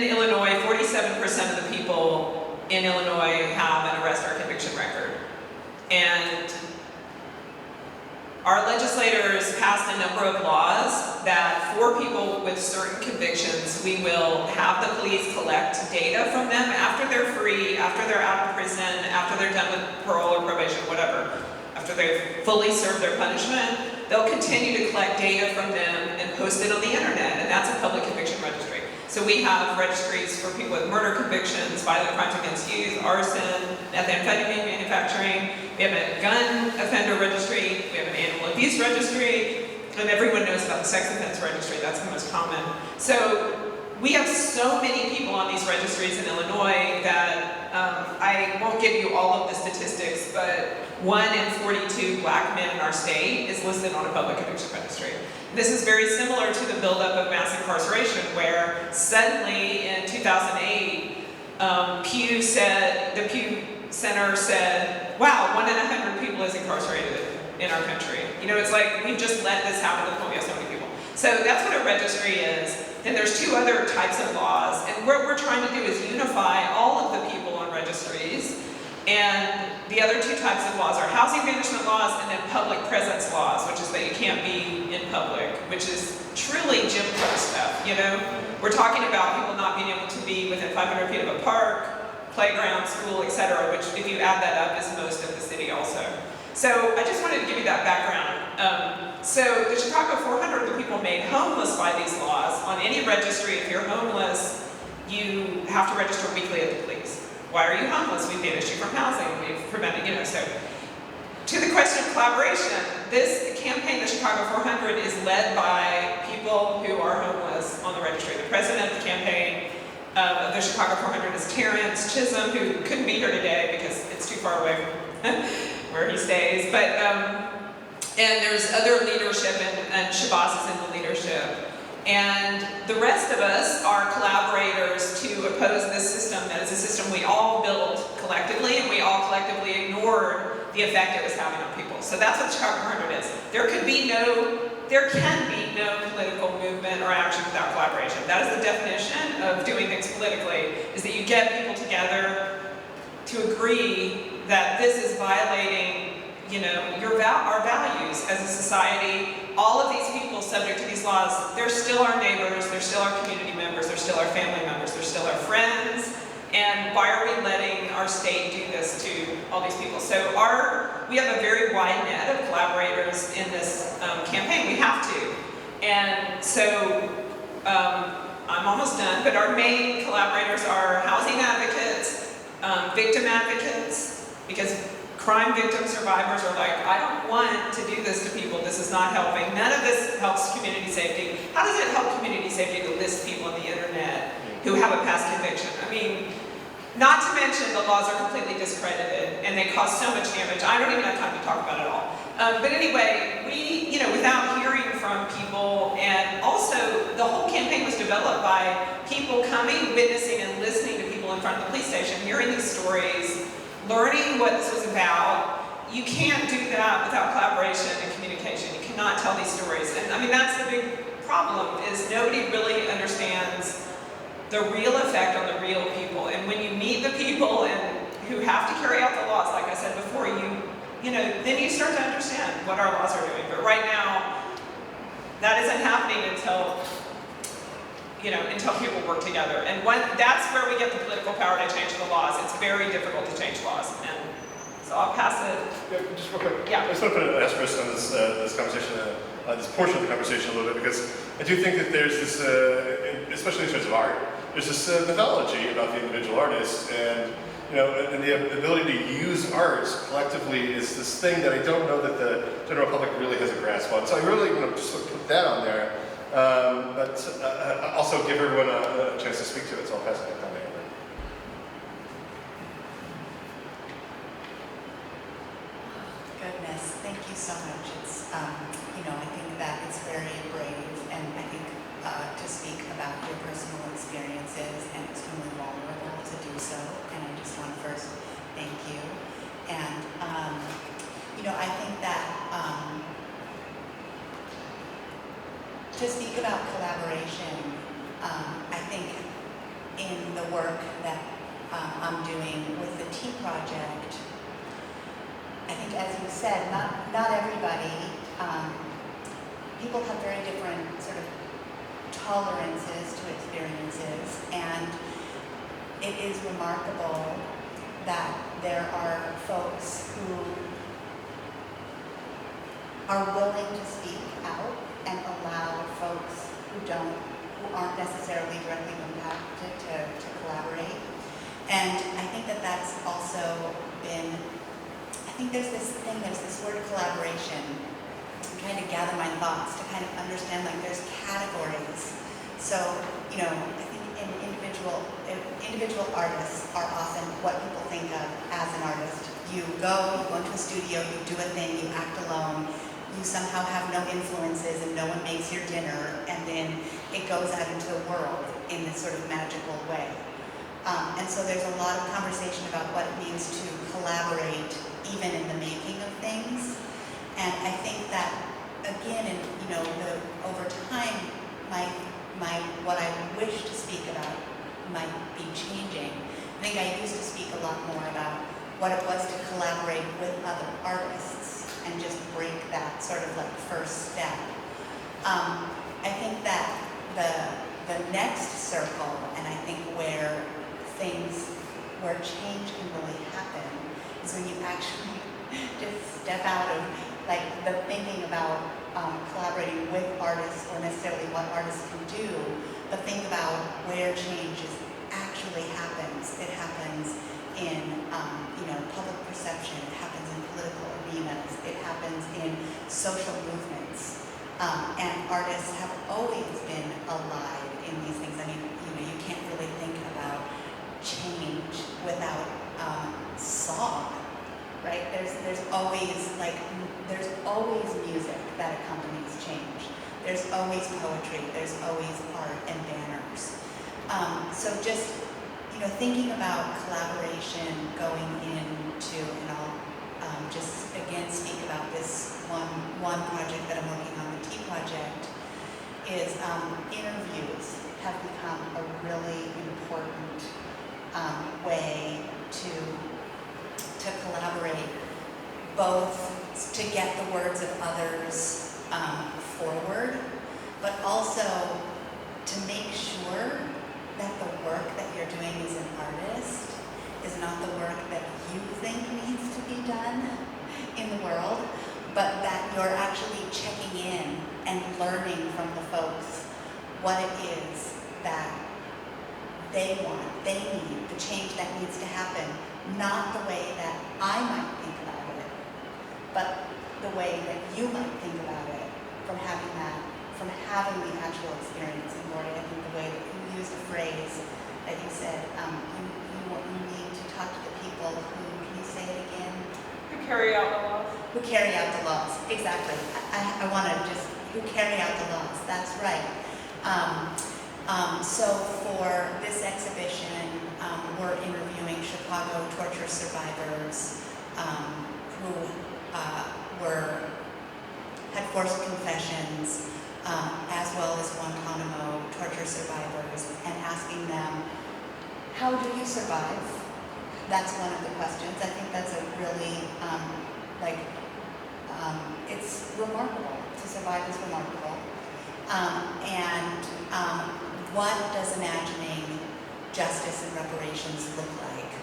Illinois, 47% of the people in Illinois have an arrest or conviction record. And our legislators passed a number of laws that for people with certain convictions, we will have the police collect data from them after they're free, after they're out of prison, after they're done with parole or probation, whatever. After they've fully served their punishment, they'll continue to collect data from them and post it on the internet, and that's a public conviction registry. So we have registries for people with murder convictions, violent crimes against youth, arson, methamphetamine manufacturing. We have a gun offender registry. We have an animal abuse registry, and everyone knows about the sex offense registry. That's the most common. So we have so many people on these registries in Illinois that I won't give you all of the statistics, but 1 in 42 black men in our state is listed on a public conviction registry. This is very similar to the buildup of mass incarceration, where suddenly in 2008, Pew Center said, wow, 1 in 100 people is incarcerated in our country. It's like we've just let this happen to the point we have so many people. So that's what a registry is. Then there's two other types of laws, and what we're trying to do is unify all of the people on registries. And the other two types of laws are housing management laws and then public presence laws, which is that you can't be in public, which is truly Jim Crow stuff, We're talking about people not being able to be within 500 feet of a park, playground, school, etc., which if you add that up is most of the city also. So I just wanted to give you that background. So the Chicago 400 are the people made homeless by these laws. On any registry, if you're homeless, you have to register weekly at the police. Why are you homeless? We've banished you from housing. We've prevented, so. To the question of collaboration, this campaign, the Chicago 400, is led by people who are homeless on the registry. The president of the campaign of the Chicago 400 is Terrence Chisholm, who couldn't be here today because it's too far away from where he stays. But, and there's other leadership, and Shabazz is in the leadership. And the rest of us are collaborators to oppose this system that is a system we all built collectively, and we all collectively ignored the effect it was having on people. So that's what Chicago 400 is. There can be no political movement or action without collaboration. That is the definition of doing things politically, is that you get people together to agree that this is violating, you know, our values as a society. All of these people subject to these laws, they're still our neighbors, they're still our community members, they're still our family members, they're still our friends. And why are we letting our state do this to all these people? So we have a very wide net of collaborators in this campaign. We have to. And so I'm almost done, but our main collaborators are housing advocates, victim advocates, because crime victim survivors are like, I don't want to do this to people. This is not helping. None of this helps community safety. How does it help community safety to list people on the internet who have a past conviction? I mean, not to mention the laws are completely discredited and they cause so much damage. I don't even have time to talk about it all. But anyway, we, you know, without hearing from people, and also the whole campaign was developed by people coming, witnessing, and listening to people in front of the police station, hearing these stories, learning what this was about. You can't do that without collaboration and communication. You cannot tell these stories. And I mean, that's the big problem, is nobody really understands the real effect on the real people. And when you meet the people who have to carry out the laws, like I said before, you know, then you start to understand what our laws are doing. But right now, that isn't happening until people work together. And that's where we get the political power to change the laws. It's very difficult to change laws. And so I'll pass it. Yeah, just real quick. Yeah. I just want to put an asterisk on this conversation, this portion of the conversation a little bit, because I do think that there's this, especially in terms of art, there's this mythology about the individual artist, and you know, and the ability to use art collectively is this thing that I don't know that the general public really has a grasp on. So I really want to just sort of put that on there, but also give everyone a chance to speak to it. So I'll pass it down to Amber. Goodness, thank you so much. It's, you know, I think that it's very brave, and I think to speak about your personal experiences, and extremely vulnerable to do so. And I just want to first thank you. And, you know, I think that to speak about collaboration, I think in the work that I'm doing with the Tea Project, I think, as you said, not everybody, people have very different sort of tolerances to experiences, and it is remarkable that there are folks who are willing to speak out and allow folks who aren't necessarily directly impacted to collaborate. And I think that that's also been, I think there's this word collaboration. I'm trying to gather my thoughts to kind of understand, like, there's categories. So, you know, I think individual artists are often what people think of as an artist. You go into a studio, you do a thing, you act alone, you somehow have no influences and no one makes your dinner, and then it goes out into the world in this sort of magical way. And so there's a lot of conversation about what it means to collaborate even in the making of things. And I think that, again, you know, over time, what I wish to speak about might be changing. I think I used to speak a lot more about what it was to collaborate with other artists and just break that sort of like first step. I think that the next circle, and I think where change can really happen, is when you actually just step out of like the thinking about collaborating with artists or necessarily what artists can do, but think about where change actually happens. It happens in you know, public perception. It happens in political arenas. It happens in social movements. And artists have always been alive in these things. I mean, you know, you can't really think about change without song, right? There's always music that accompanies change. There's always poetry. There's always art and banners. So just, you know, thinking about collaboration going into, and I'll just again speak about this one project that I'm working on, the Tea Project, is interviews have become a really important way to to collaborate, both to get the words of others forward, but also to make sure that the work that you're doing as an artist is not the work that you think needs to be done in the world, but that you're actually checking in and learning from the folks what it is that they want, they need, the change that needs to happen, not the way that I might think about it, but the way that you might think about it from having the actual experience. And Laurie, I think the way that you used the phrase that you said, you need to talk to the people who, can you say it again? Who carry out the laws. Who carry out the laws, exactly. I want to just, who carry out the laws, that's right. So for this exhibition, we're interviewing Chicago torture survivors who had forced confessions, as well as Guantanamo torture survivors, and asking them, how do you survive? That's one of the questions. I think that's a really, it's remarkable. To survive is remarkable. What does imagining justice and reparations look like?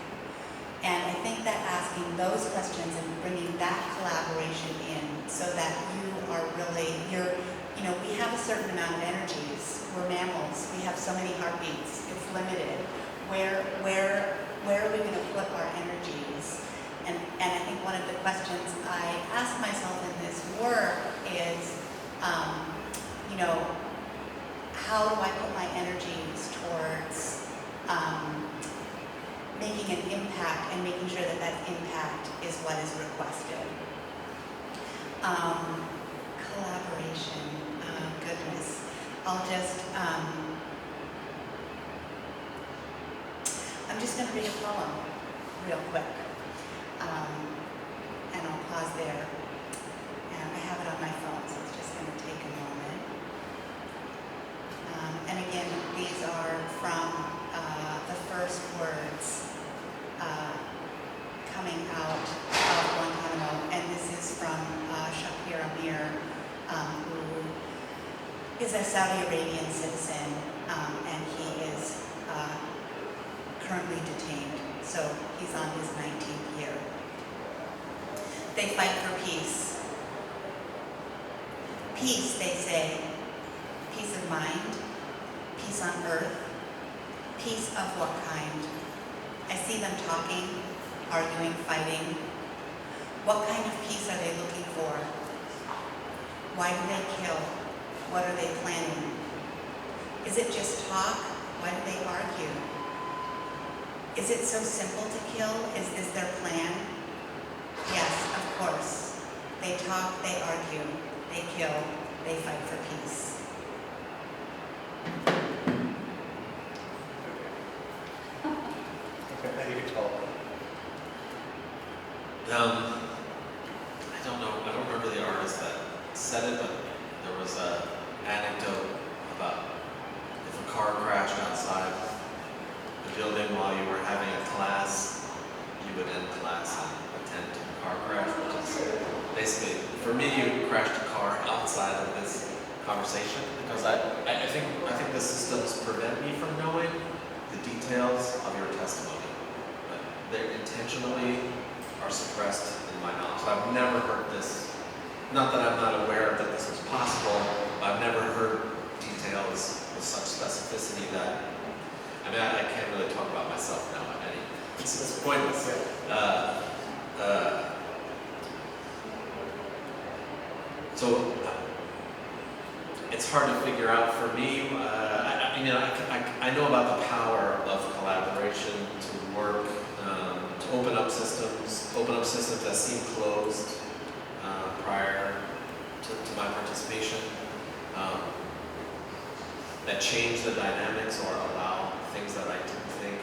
And I think that asking those questions and bringing that collaboration in so that you are really, we have a certain amount of energies. We're mammals. We have so many heartbeats. It's limited. Where are we going to put our energies? And I think one of the questions I ask myself in this work is, how do I put my energies towards making an impact and making sure that that impact is what is requested? Collaboration, goodness. I'm just going to read a poem real quick. And I'll pause there. And I have it on my phone, so it's just going to take a moment. And again, these are from the first words coming out of Guantanamo, and this is from Shakir Amir, who is a Saudi Arabian citizen, and he is currently detained, so he's on his 19th year. They fight for peace. Peace, they say, peace of mind, peace on earth, peace of what kind? I see them talking, arguing, fighting. What kind of peace are they looking for? Why do they kill? What are they planning? Is it just talk? Why do they argue? Is it so simple to kill? Is this their plan? Yes, of course. They talk, they argue, they kill, they fight for peace. Okay, now you can tell. I don't remember the artist that said it, but there was an anecdote about if a car crashed outside the building while you were having a class, you would end class and attend to the car crash, which is basically, for me, you crashed a car outside of this conversation, because I think the systems prevent me from knowing the details of your testimony, but they intentionally are suppressed in my knowledge. So I've never heard this, not that I'm not aware that this was possible, I've never heard details with such specificity that, I can't really talk about myself now, it's pointless. So it's hard to figure out for me. I know about the power of collaboration to work, to open up systems that seem closed prior to my participation, that change the dynamics or allow things that I didn't think.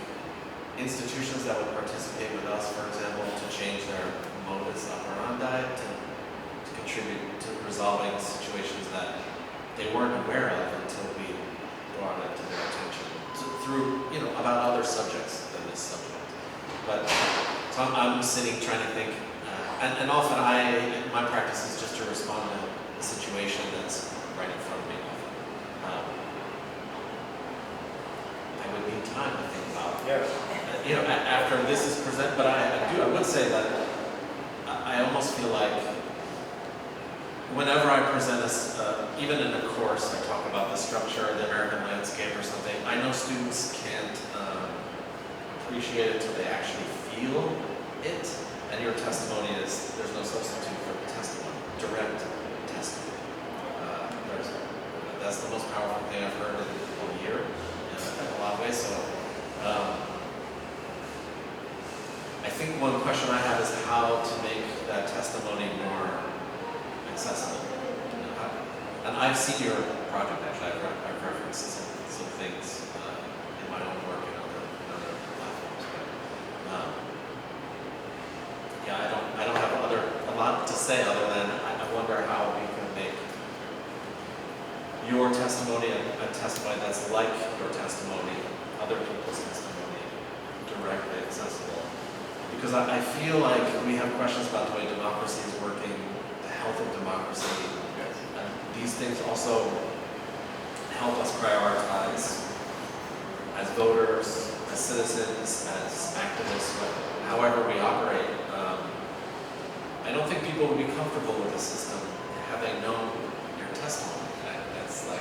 Institutions that would participate with us, for example, to change their modus operandi, to contribute to resolving situations that they weren't aware of until we brought it to their attention, through, about other subjects than this subject. But So I'm sitting trying to think, and often my practice is just to respond to a situation that's right in front of me. I would need time to think about, after this is presented, but I would say that I almost feel like whenever I present even in a course, I talk about the structure of the American landscape or something, I know students can't appreciate it until they actually feel it, and your testimony there's no substitute for testimony, direct testimony. That's the most powerful thing I've heard in a year in a lot of ways. So I think one question I have is how to make that testimony more accessible. And I've seen your project actually. I've referenced some things in my own work and other platforms. But I don't have a lot to say other than I wonder how we can make your testimony a testimony that's like your testimony, other people's testimony, directly accessible. Because I feel like we have questions about the way democracy is working, the health of democracy. Yes. And these things also help us prioritize as voters, as citizens, as activists, however we operate. I don't think people would be comfortable with the system having known your testimony. That's like,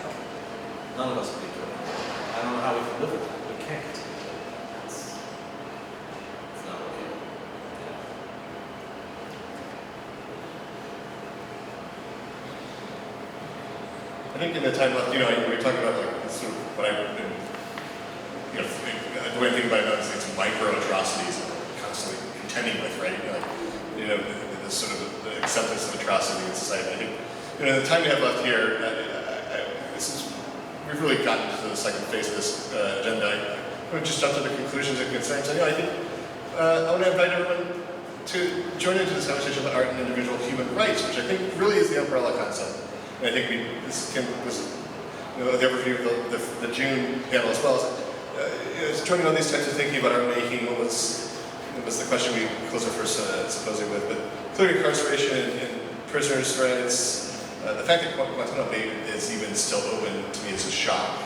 none of us would be comfortable. I don't know how we can live with that. We can't. It's not okay. I think in the time left, we were talking about like sort of what I've been, the way I think about it is it's micro atrocities that we're constantly contending with, right? The sort of the acceptance of atrocity in society. I think, the time we have left here, we've really gotten to the second phase of this agenda. I want to just jump to the conclusions and concerns. I think I want to invite everyone to join into this conversation about art and individual human rights, which I think really is the umbrella concept. And I think this was the overview of the June panel as well. Is joining on these types of thinking about art making. What was the question we closed our first symposium with? But clearly, incarceration and prisoners' rights. The fact that Guantanamo Bay is even still open to me is a shock.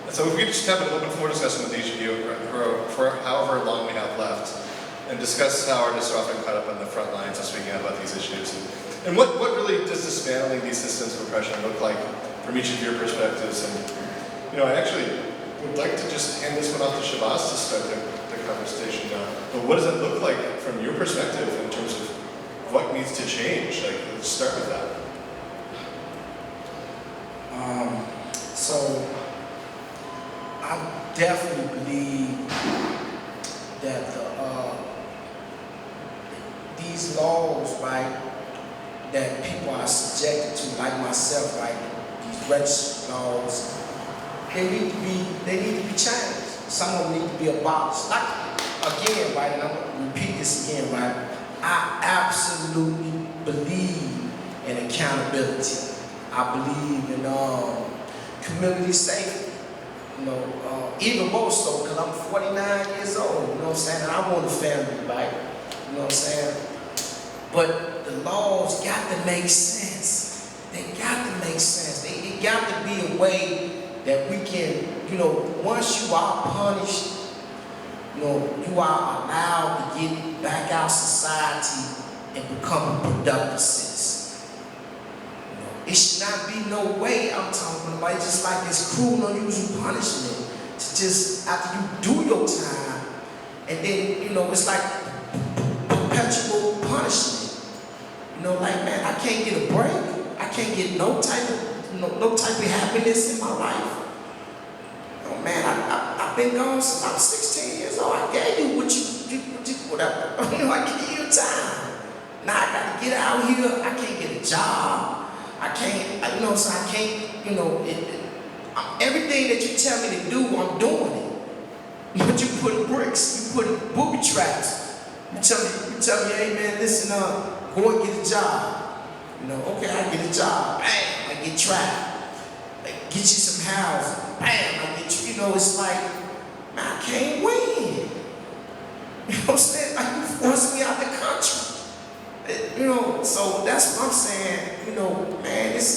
And so if we could just have an open floor discussion with each of you for however long we have left, and discuss how artists are often caught up on the front lines of speaking out about these issues. And what really does dismantling these systems of oppression look like from each of your perspectives? And I actually would like to just hand this one off to Shabazz to start the conversation. But what does it look like from your perspective in terms of what needs to change? Let's start with that. So I definitely believe that these laws, right, that people are subjected to, like myself, right, these registry laws, they need to be changed. Some of them need to be abolished. Again, right, and I'm gonna repeat this again, right, I absolutely believe in accountability. I believe in community safety. Even more so because I'm 49 years old, you know what I'm saying? And I want a family, right? You know what I'm saying? But the laws got to make sense. They got to make sense. It got to be a way that we can, once you are punished, you are allowed to get back out society and become a productive citizen. It should not be no way, I'm talking about, just like it's cruel and unusual punishment to just, after you do your time, and then, it's like perpetual punishment. Man, I can't get a break. I can't get no type of happiness in my life. Man, I've been gone since I was 16 years old. I gave you whatever. I gave you your time. Now I gotta get out here. I can't get a job. I can't, so I can't, everything that you tell me to do, I'm doing it. But you put bricks, you put booby traps. You tell me, hey man, listen up, go and get a job. Okay, I get a job, bam, I get trapped. Get you some housing, bam, I get you, it's like, man, I can't win. know what I'm saying? Like, you forcing me out the country. You know, so that's what I'm saying. You know, man, this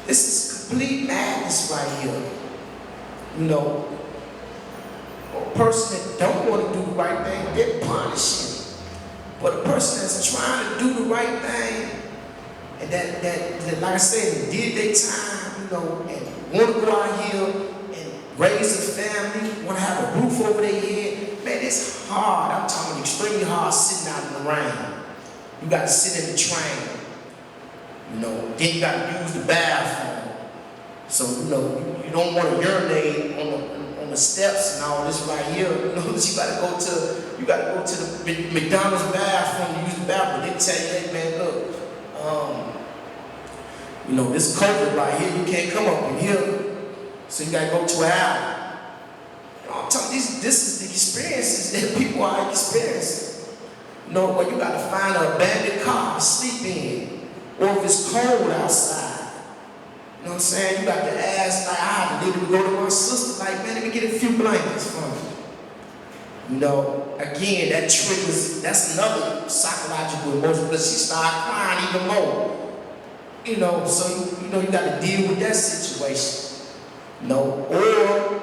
is complete madness right here. You know, a person that don't want to do the right thing, they're punishing. But a person that's trying to do the right thing, and that like I said, did their time, you know, and want to go out here and raise a family, want to have a roof over their head, man, it's hard. I'm talking extremely hard sitting out in the rain. You got to sit in the train, you know, then you got to use the bathroom. So, you know, you don't want to urinate on the steps and all this right here. You know, you got to go to the McDonald's bathroom to use the bathroom. They tell you, hey man, look, you know, this COVID right here, you can't come up in here, so you got to go to an alley. You know, I'm telling you, this is the experiences that people are experiencing. You know, where you got to find an abandoned car to sleep in, or if it's cold outside. You know what I'm saying? You got to ask, like, I had to literally go to my sister, like, man, let me get a few blankets for me. You know, again, that triggers, that's another psychological emotion, because she started crying even more. You know, so, you know, you got to deal with that situation. You know, or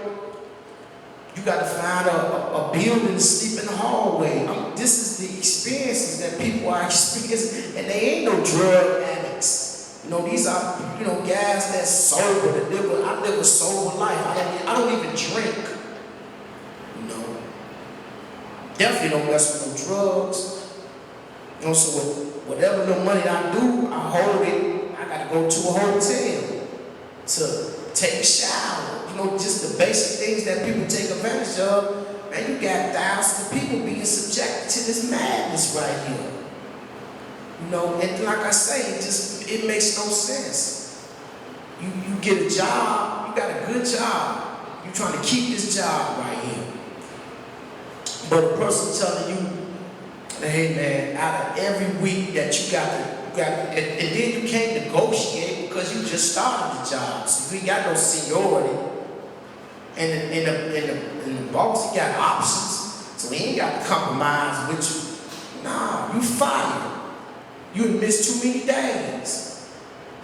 you got to find a building to sleep in the hallway. This is the experiences that people are experiencing, and they ain't no drug addicts. You know, these are, you know, guys that's sober, I live a sober life. I don't even drink. You know, definitely don't mess with no drugs. You know, so whatever little money that I do, I hold it. I got to go to a hotel to take a shower. You know, just the basic things that people take advantage of. Man, you got thousands of people being subjected to this madness right here. You know, and like I say, it makes no sense. You get a job, you got a good job. You're trying to keep this job right here. But a person telling you, hey man, out of every week that you got, and then you can't negotiate because you just started the job. So you ain't got no seniority. And the boss, he got options, so he ain't got to compromise with you. Nah, you fired. You missed too many days.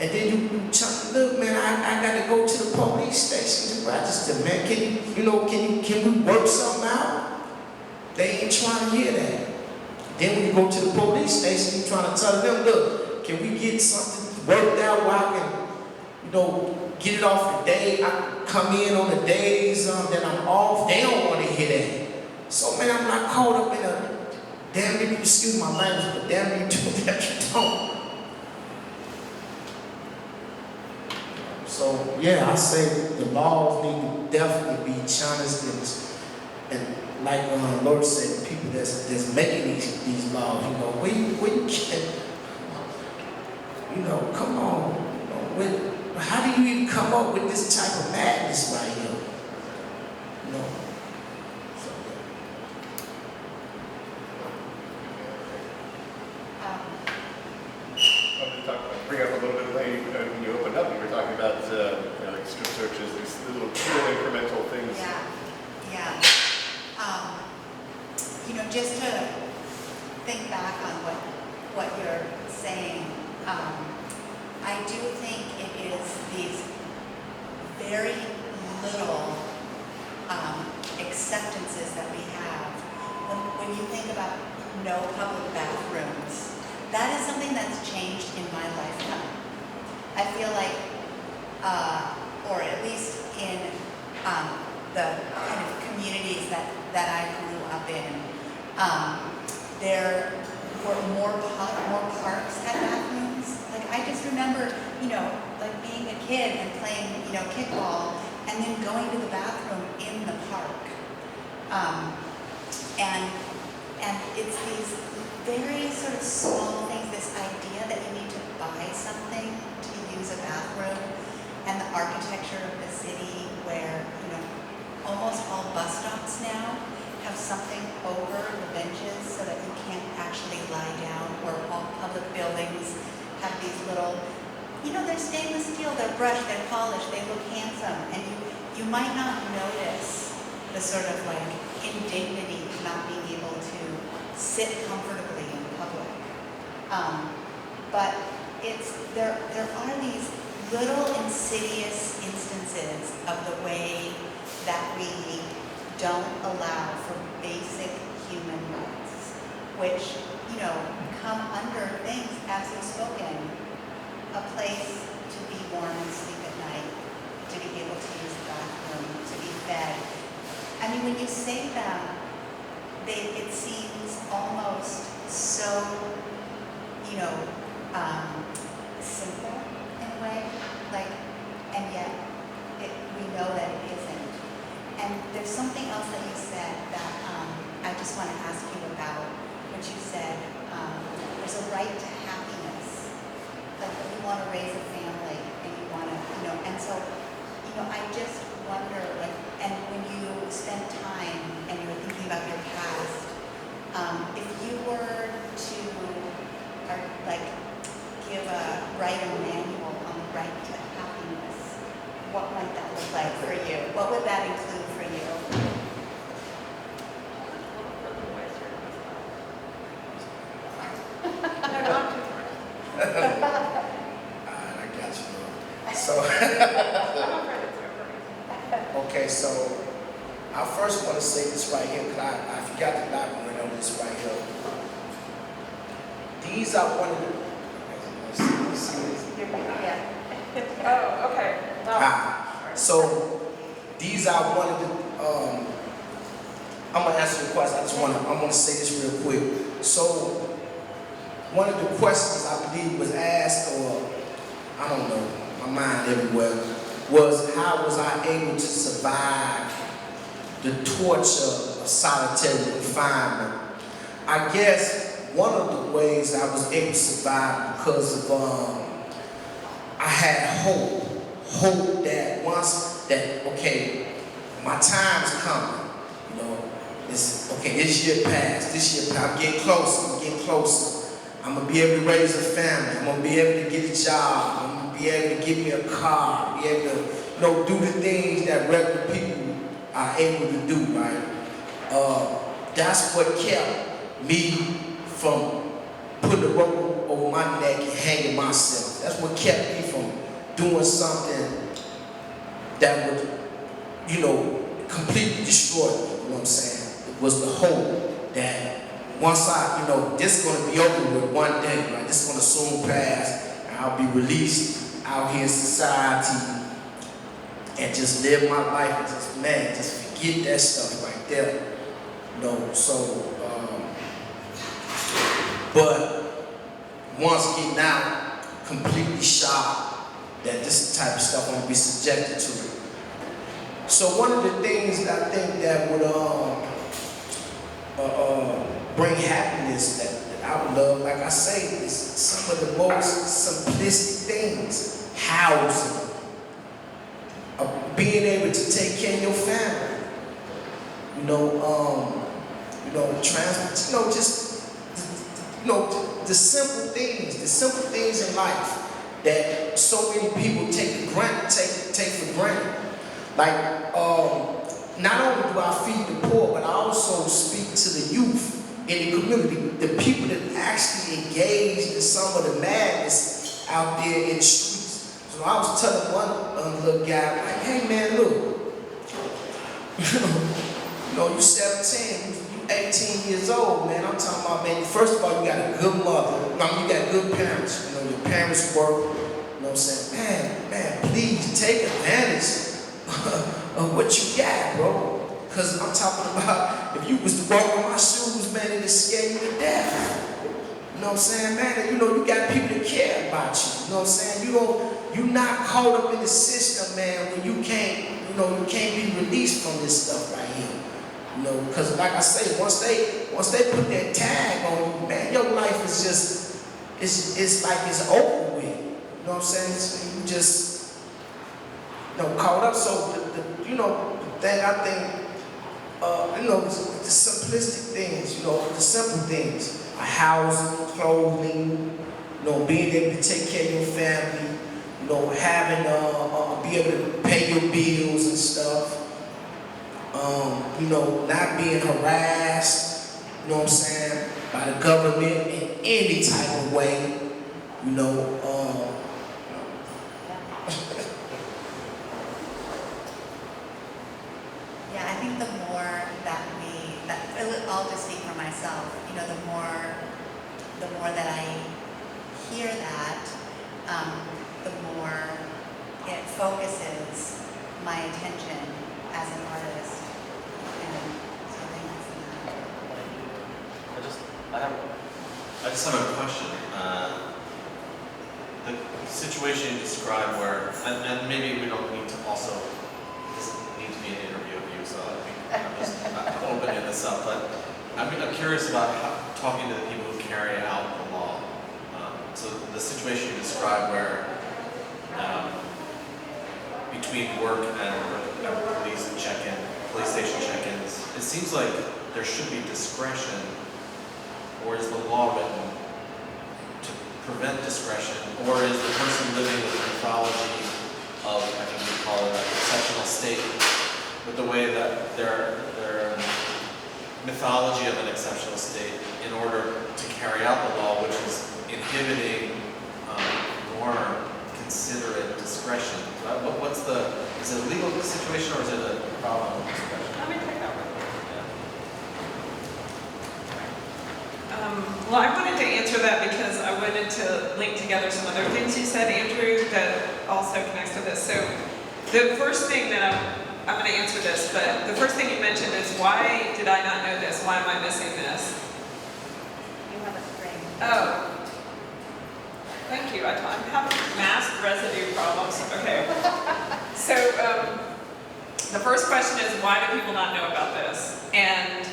And then you tell, look, man, I got to go to the police station to register, man. Can we work something out? They ain't trying to hear that. Then when you go to the police station, you're trying to tell them, look, can we get something worked out where I can, you know, get it off the day, I come in on the days that I'm off. They don't want to hear that. So man, I'm not caught up in a damn you, excuse my language, but damn you do that you don't. So yeah, I say the laws need to definitely be challenged, and like Laurie said, the people that's making these laws, you know, we can't, you know, come on, how do you even come up with this type of madness right here? You know? So, Bring up a little bit later when you opened up. You were talking about like strip searches, these little incremental things. Yeah. You know, just to think back on what you're saying. I do think it is these very little acceptances that we have. When you think about no public bathrooms, that is something that's changed in my lifetime. I feel like, or at least in the kind of communities that I grew up in, there were more parks had bathrooms. Like I just remember, you know, like being a kid and playing, you know, kickball, and then going to the bathroom in the park. And it's these very sort of small things, this idea that you need to buy something to use a bathroom, and the architecture of the city where, you know, almost all bus stops now have something over the benches so that you can't actually lie down, or all public buildings have these little, you know, they're stainless steel, they're brushed, they're polished, they look handsome, and you might not notice the sort of like indignity of not being able to sit comfortably in public. But there are these little insidious instances of the way that we don't allow for basic human rights, which, come under things, as you've spoken, a place to be warm and sleep at night, to be able to use the bathroom, to be fed. I mean, when you say them, it seems almost so, simple in a way, and yet we know that it isn't. And there's something else that you said that I just want to ask you about, which you said, there's a right to happiness. Like if you want to raise a family and you want to, and so, I just wonder, and when you spend time and you're thinking about your past, if you were to, give a writer manual on the right to happiness, what might that look like for you? What would that include for you? I got you. So, okay, so I first want to say this right here, because I forgot to elaborate on this right here. These are one of the. Yeah. Oh, okay. So these are one of the. I'm gonna answer the question. I'm gonna say this real quick. So one of the questions I believe was asked, or I don't know, my mind everywhere, was how was I able to survive the torture of solitary confinement? I guess one of the ways I was able to survive because of I had hope that once that my time's coming, this year passed, I'm getting closer. I'm gonna be able to raise a family. I'm gonna be able to get a job. I'm gonna be able to get me a car. Be able to, do the things that regular people are able to do, right? That's what kept me from putting a rope over my neck and hanging myself. That's what kept me from doing something that would, completely destroy me. You know what I'm saying? It was the hope that once this is going to be over with one day, right? This is going to soon pass, and I'll be released out here in society and just live my life and just forget that stuff right there. But once getting out, completely shocked that this type of stuff I'm going to be subjected to. So one of the things that I think that would bring happiness that I would love, like I say, is some of the most simplistic things. Housing, being able to take care of your family, transport, the simple things in life that so many people take for granted. Like, not only do I feed the poor, but I also speak to the youth in the community, the people that actually engage in some of the madness out there in the streets. So I was telling one little guy, like, hey man, look, you 17, you 18 years old, man. I'm talking about, man, first of all, you got a good mother. You got good parents. Your parents work. You know what I'm saying? Man, please take advantage of what you got, bro. Because I'm talking about, if you was to walk in my shoes, man, it'd scare you to death. You know what I'm saying, man? You got people that care about you. You know what I'm saying? You're not caught up in the system, man, when you can't be released from this stuff right here. Because like I say, once they put that tag on you, man, your life is just, it's like it's over with. You know what I'm saying? You just, caught up. So the thing I think, the simplistic things, the simple things, a housing, clothing, being able to take care of your family, having be able to pay your bills and stuff, not being harassed, you know what I'm saying, by the government in any type of way, you know. Yeah, I think the more that I'll just speak for myself, you know, the more that I hear that, the more it focuses my attention as an artist. And so I think that's that. I just have a question. The situation you described where, and maybe we don't need to also, it doesn't need to be an interview of you, so I think I'm opening this up, but I'm curious about talking to the people who carry out the law. So the situation you described where between work and police station check-ins, it seems like there should be discretion, or is the law written to prevent discretion, or is the person living with the mythology of, I think we call it an exceptional state, with the way that their mythology of an exceptional state in order to carry out the law, which is inhibiting more considerate discretion. Is it a legal situation or is it a problem of discretion? Let me take that one. Well, I wanted to answer that because I wanted to link together some other things you said, Andrew, that also connects to this. So the first thing that I'm going to answer this, but the first thing you mentioned is, why did I not know this? Why am I missing this? You have a string. Oh. Thank you. I'm having mass residue problems. Okay. So the first question is, why do people not know about this? And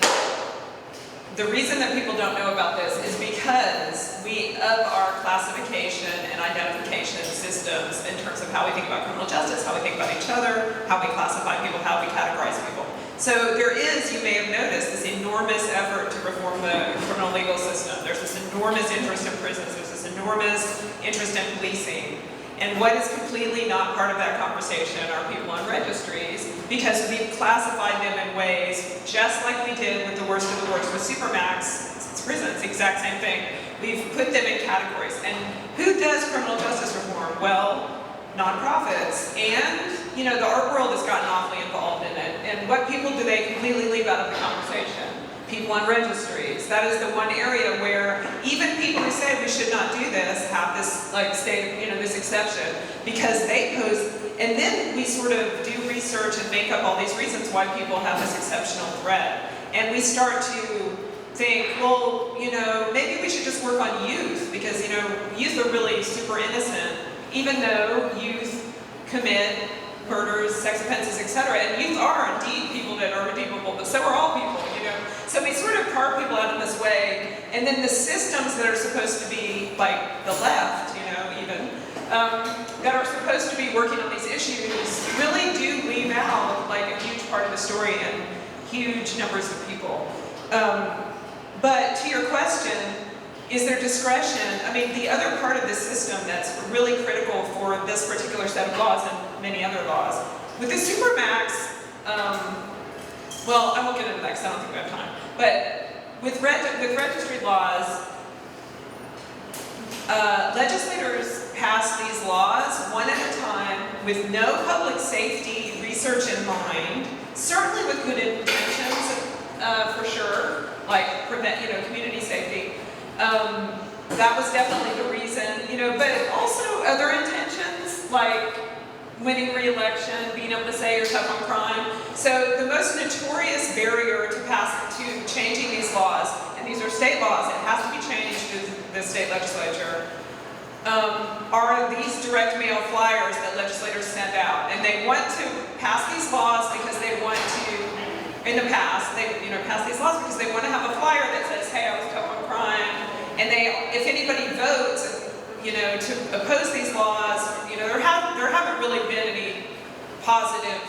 the reason that people don't know about this is because of our classification and identification systems in terms of how we think about criminal justice, how we think about each other, how we classify people, how we categorize people. So there is, you may have noticed, this enormous effort to reform the criminal legal system. There's this enormous interest in prisons. There's this enormous interest in policing. And what is completely not part of that conversation are people on registries, because we've classified them in ways, just like we did with the worst of the worst with Supermax, it's prisons, exact same thing. We've put them in categories. And who does criminal justice reform? Well, nonprofits. And, you know, the art world has gotten awfully involved in it. And what people do they completely leave out of the conversation? People on registries. That is the one area where even people who say we should not do this have this, like, state, you know, this exception, because they pose, and then we sort of do research and make up all these reasons why people have this exceptional threat. And we start to think, well, you know, maybe we should just work on youth, because, you know, youth are really super innocent, even though youth commit murders, sex offenses, etc. And youth are indeed people that are redeemable, but so are all people, you know. So we sort of carve people out in this way, and then the systems that are supposed to be, like the left, you know, even, that are supposed to be working on these issues really do leave out, like, a huge part of the story and huge numbers of people. But to your question, is there discretion? I mean, the other part of this system that's really critical for this particular set of laws and many other laws, with the Supermax, well, I won't get into that because I don't think we have time, but with registry laws, legislators pass these laws one at a time with no public safety research in mind, certainly with good intentions, for sure, like prevent, you know, community safety. That was definitely the reason, you know, but also other intentions, like winning re-election, being able to say you're tough on crime. So the most notorious barrier to changing these laws, and these are state laws, it has to be changed through the state legislature, are these direct mail flyers that legislators send out. And they want to pass these laws because they want to, in the past, they, you know, pass these laws because they want to have a flyer that says, hey, I was tough on crime. And they, if anybody votes, you know, to oppose these laws, you know, there haven't really been any positive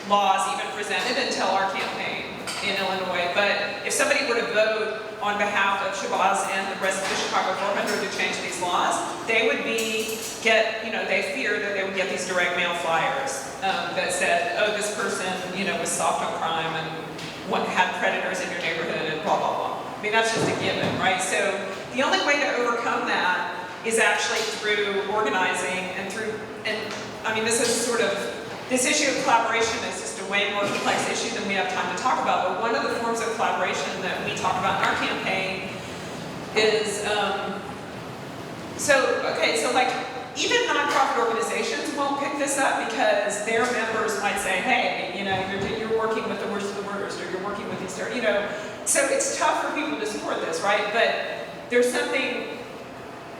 laws even presented until our campaign in Illinois. But if somebody were to vote on behalf of Shabazz and the rest of the Chicago 400 to change these laws, they would they fear that they would get these direct mail flyers that said, oh, this person, you know, was soft on crime and have predators in your neighborhood and blah, blah, blah. I mean, that's just a given, right? So the only way to overcome that is actually through organizing and I mean, this is sort of, this issue of collaboration is just a way more complex issue than we have time to talk about, but one of the forms of collaboration that we talk about in our campaign is, so like, even nonprofit organizations won't pick this up because their members might say, hey, you know, you're working with the worst of the worst, or you're working with these, you know, so it's tough for people to support this, right? But there's something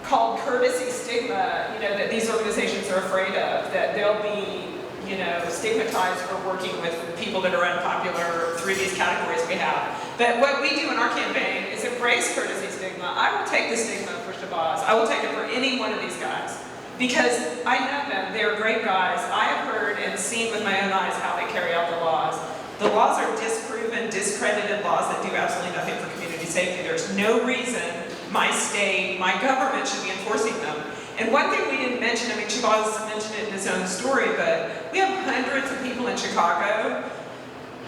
called courtesy stigma, you know, that these organizations are afraid of, that they'll be, you know, stigmatized for working with people that are unpopular through these categories we have. But what we do in our campaign is embrace courtesy stigma. I will take the stigma for Shabazz. I will take it for any one of these guys. Because I know them, they're great guys. I have heard and seen with my own eyes how they carry out the laws. The laws are disproven, discredited laws that do absolutely nothing for community safety. There's no reason my state, my government should be enforcing them. And one thing we didn't mention, I mean, Shabazz mentioned it in his own story, but we have hundreds of people in Chicago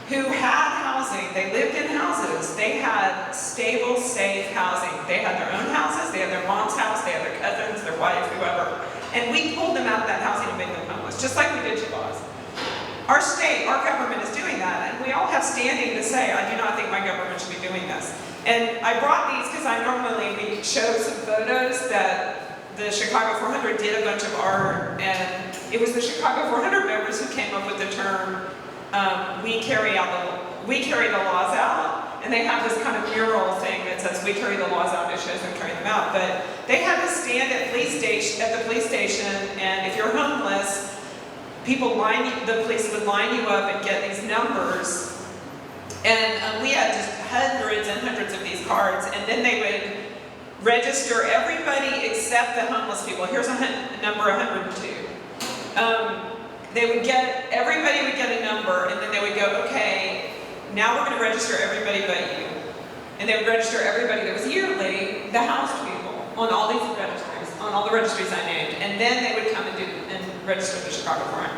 who had housing. They lived in houses. They had stable, safe housing. They had their own houses. They had their mom's house. They had their cousins, their wife, whoever. And we pulled them out of that housing and made them homeless, just like we did Shabazz. Our state, our government is doing that, and we all have standing to say, I do not think my government should be doing this. And I brought these because we show some photos that the Chicago 400 did a bunch of art, and it was the Chicago 400 members who came up with the term, we carry the laws out, and they have this kind of mural thing that says we carry the laws out, and it shows them carrying them out. But they had to stand at the police station, and if you're homeless, the police would line you up and get these numbers. And we had just hundreds and hundreds of these cards, and then they would register everybody except the homeless people. Here's number 102. Everybody would get a number, and then they would go, okay, now we're going to register everybody but you. And they would register everybody that was yearly, the housed people, on all these registries, on all the registries I named. And then they would come and register the Chicago 400.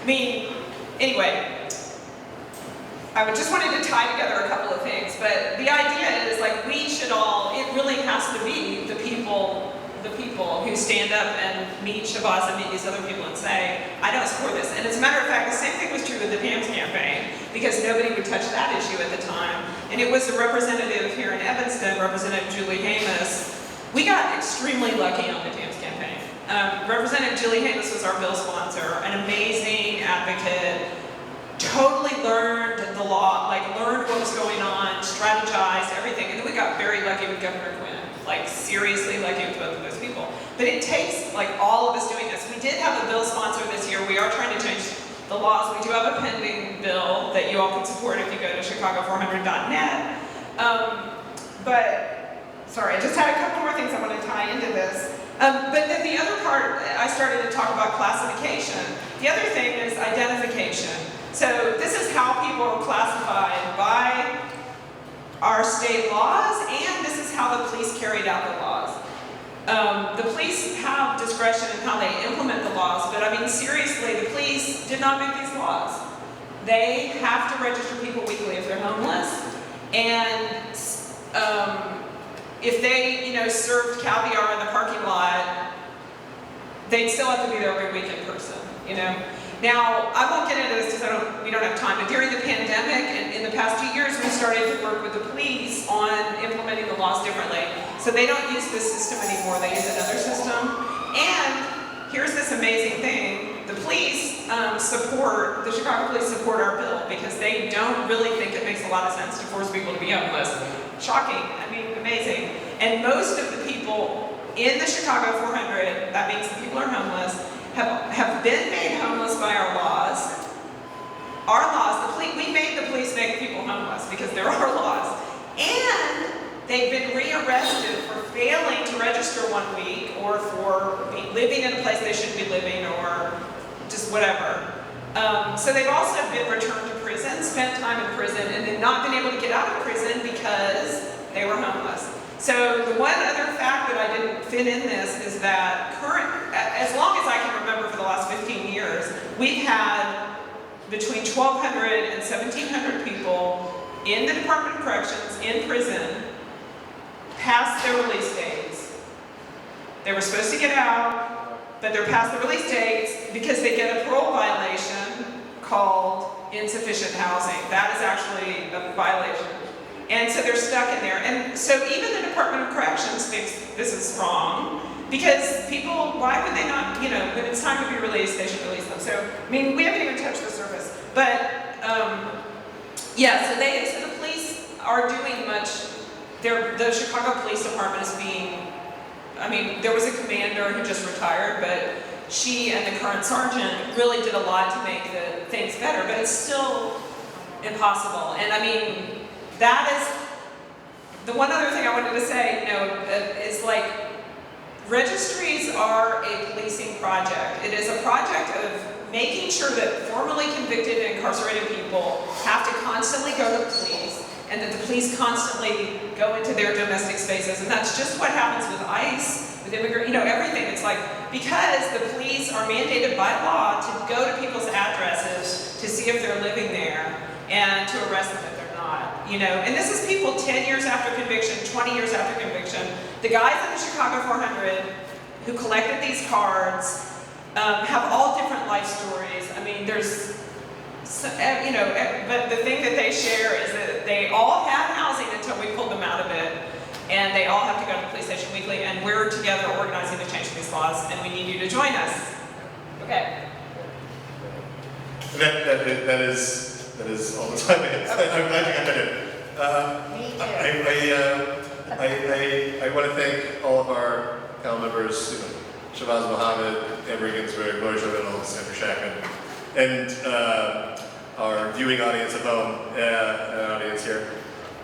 I mean, anyway, I just wanted to tie together a couple of things, but the idea is like we should all, it really has to be the people who stand up and meet Shabazz and meet these other people and say, I don't support this. And as a matter of fact, the same thing was true with the PAMS campaign, because nobody would touch that issue at the time. And it was a representative here in Evanston, Representative Julie Hamas. We got extremely lucky on the PAMS campaign. Representative Julie Hamas was our bill sponsor, an amazing advocate, totally learned the law, learned what was going on, strategized, everything. And then we got very lucky with Governor Quinn, seriously lucky with both of those people. But it takes, all of us doing this. We did have a bill sponsor this year. We are trying to change the laws. We do have a pending bill that you all can support if you go to chicago400.net. But, sorry, I just had a couple more things I want to tie into this. But then the other part, I started to talk about classification. The other thing is identification. So this is how people are classified by our state laws, and this is how the police carried out the laws. The police have discretion in how they implement the laws, but I mean, seriously, the police did not make these laws. They have to register people weekly if they're homeless, and if they, served caviar in the parking lot, they'd still have to be there every week in person, Now, I won't get into this because we don't have time, but during the pandemic and in the past 2 years, we started to work with the police on implementing the laws differently. So they don't use this system anymore, they use another system. And here's this amazing thing, the police the Chicago police support our bill because they don't really think it makes a lot of sense to force people to be homeless. Shocking, amazing. And most of the people in the Chicago 400, that means the people are homeless, have been made homeless by our laws. Our laws, we made the police make people homeless because they're our laws. And they've been rearrested for failing to register 1 week or for living in a place they shouldn't be living or just whatever. So they've also been returned to prison, spent time in prison, and then not been able to get out of prison because they were homeless. So the one other fact that I didn't fit in this is that as long as I can remember for the last 15 years, we've had between 1,200 and 1,700 people in the Department of Corrections, in prison, past their release dates. They were supposed to get out, but they're past the release dates because they get a parole violation called insufficient housing. That is actually a violation. And so they're stuck in there. And so even the Department of Corrections thinks this is wrong because people, why would they not, you know, when it's time to be released, they should release them. So, I mean, we haven't even touched the surface. But, yeah, so the police are doing much, the Chicago Police Department is being, I mean, there was a commander who just retired, but she and the current sergeant really did a lot to make the things better, but it's still impossible. And I mean, that is, the one other thing I wanted to say, you know, is like, registries are a policing project. It is a project of making sure that formerly convicted and incarcerated people have to constantly go to the police, and that the police constantly go into their domestic spaces. And that's just what happens with ICE, with immigrant, you know, everything. It's like, because the police are mandated by law to go to people's addresses to see if they're living there and to arrest them if they're not, you know. And this is people 10 years after conviction, 20 years after conviction. The guys in the Chicago 400 who collected these cards have all different life stories. I mean, there's, you know, but the thing that they share is that they all had housing until we pulled them out of it, and they all have to go to the police station weekly, and we're together organizing to change these laws, and we need you to join us. Okay. That is all the time I have. I'm glad you got that in. Me too. I want to thank all of our panel members, you know, Shabazz Mohammed, Amber Ginsburg, Laurie, Reynolds, Andrew Schachman, and our viewing audience at home, an audience here.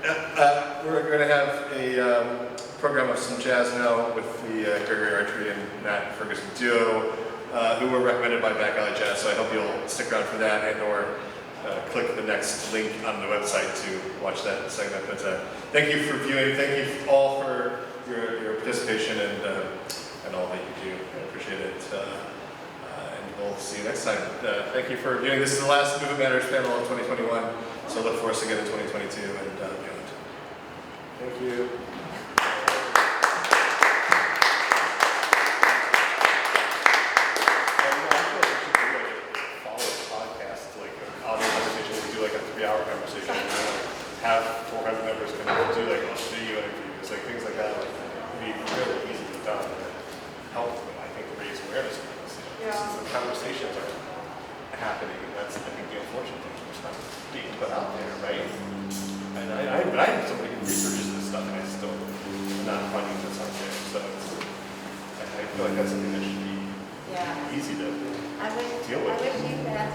We're going to have a program of some jazz now with the Gregory Archery and Matt Ferguson duo, who were recommended by Back Alley Jazz, so I hope you'll stick around for that and or click the next link on the website to watch that segment. But thank you for viewing, thank you all for your participation and all that you do. I appreciate it. And we'll see you next time. Thank you for viewing. This is the last Movement Matters panel of 2021, so look for us again in 2022 and beyond. Thank you. Have 400 members kind of do like a video interviews, like things like that, like it'd be really easy to done and help, I think, raise awareness of this. Yeah. The conversations are happening, and that's, I think, the unfortunate thing. It's not being put out there, right? And I'm somebody who researches this stuff, and I still am not finding this out there. So I feel like that's something that should be easy to deal with. I wish you had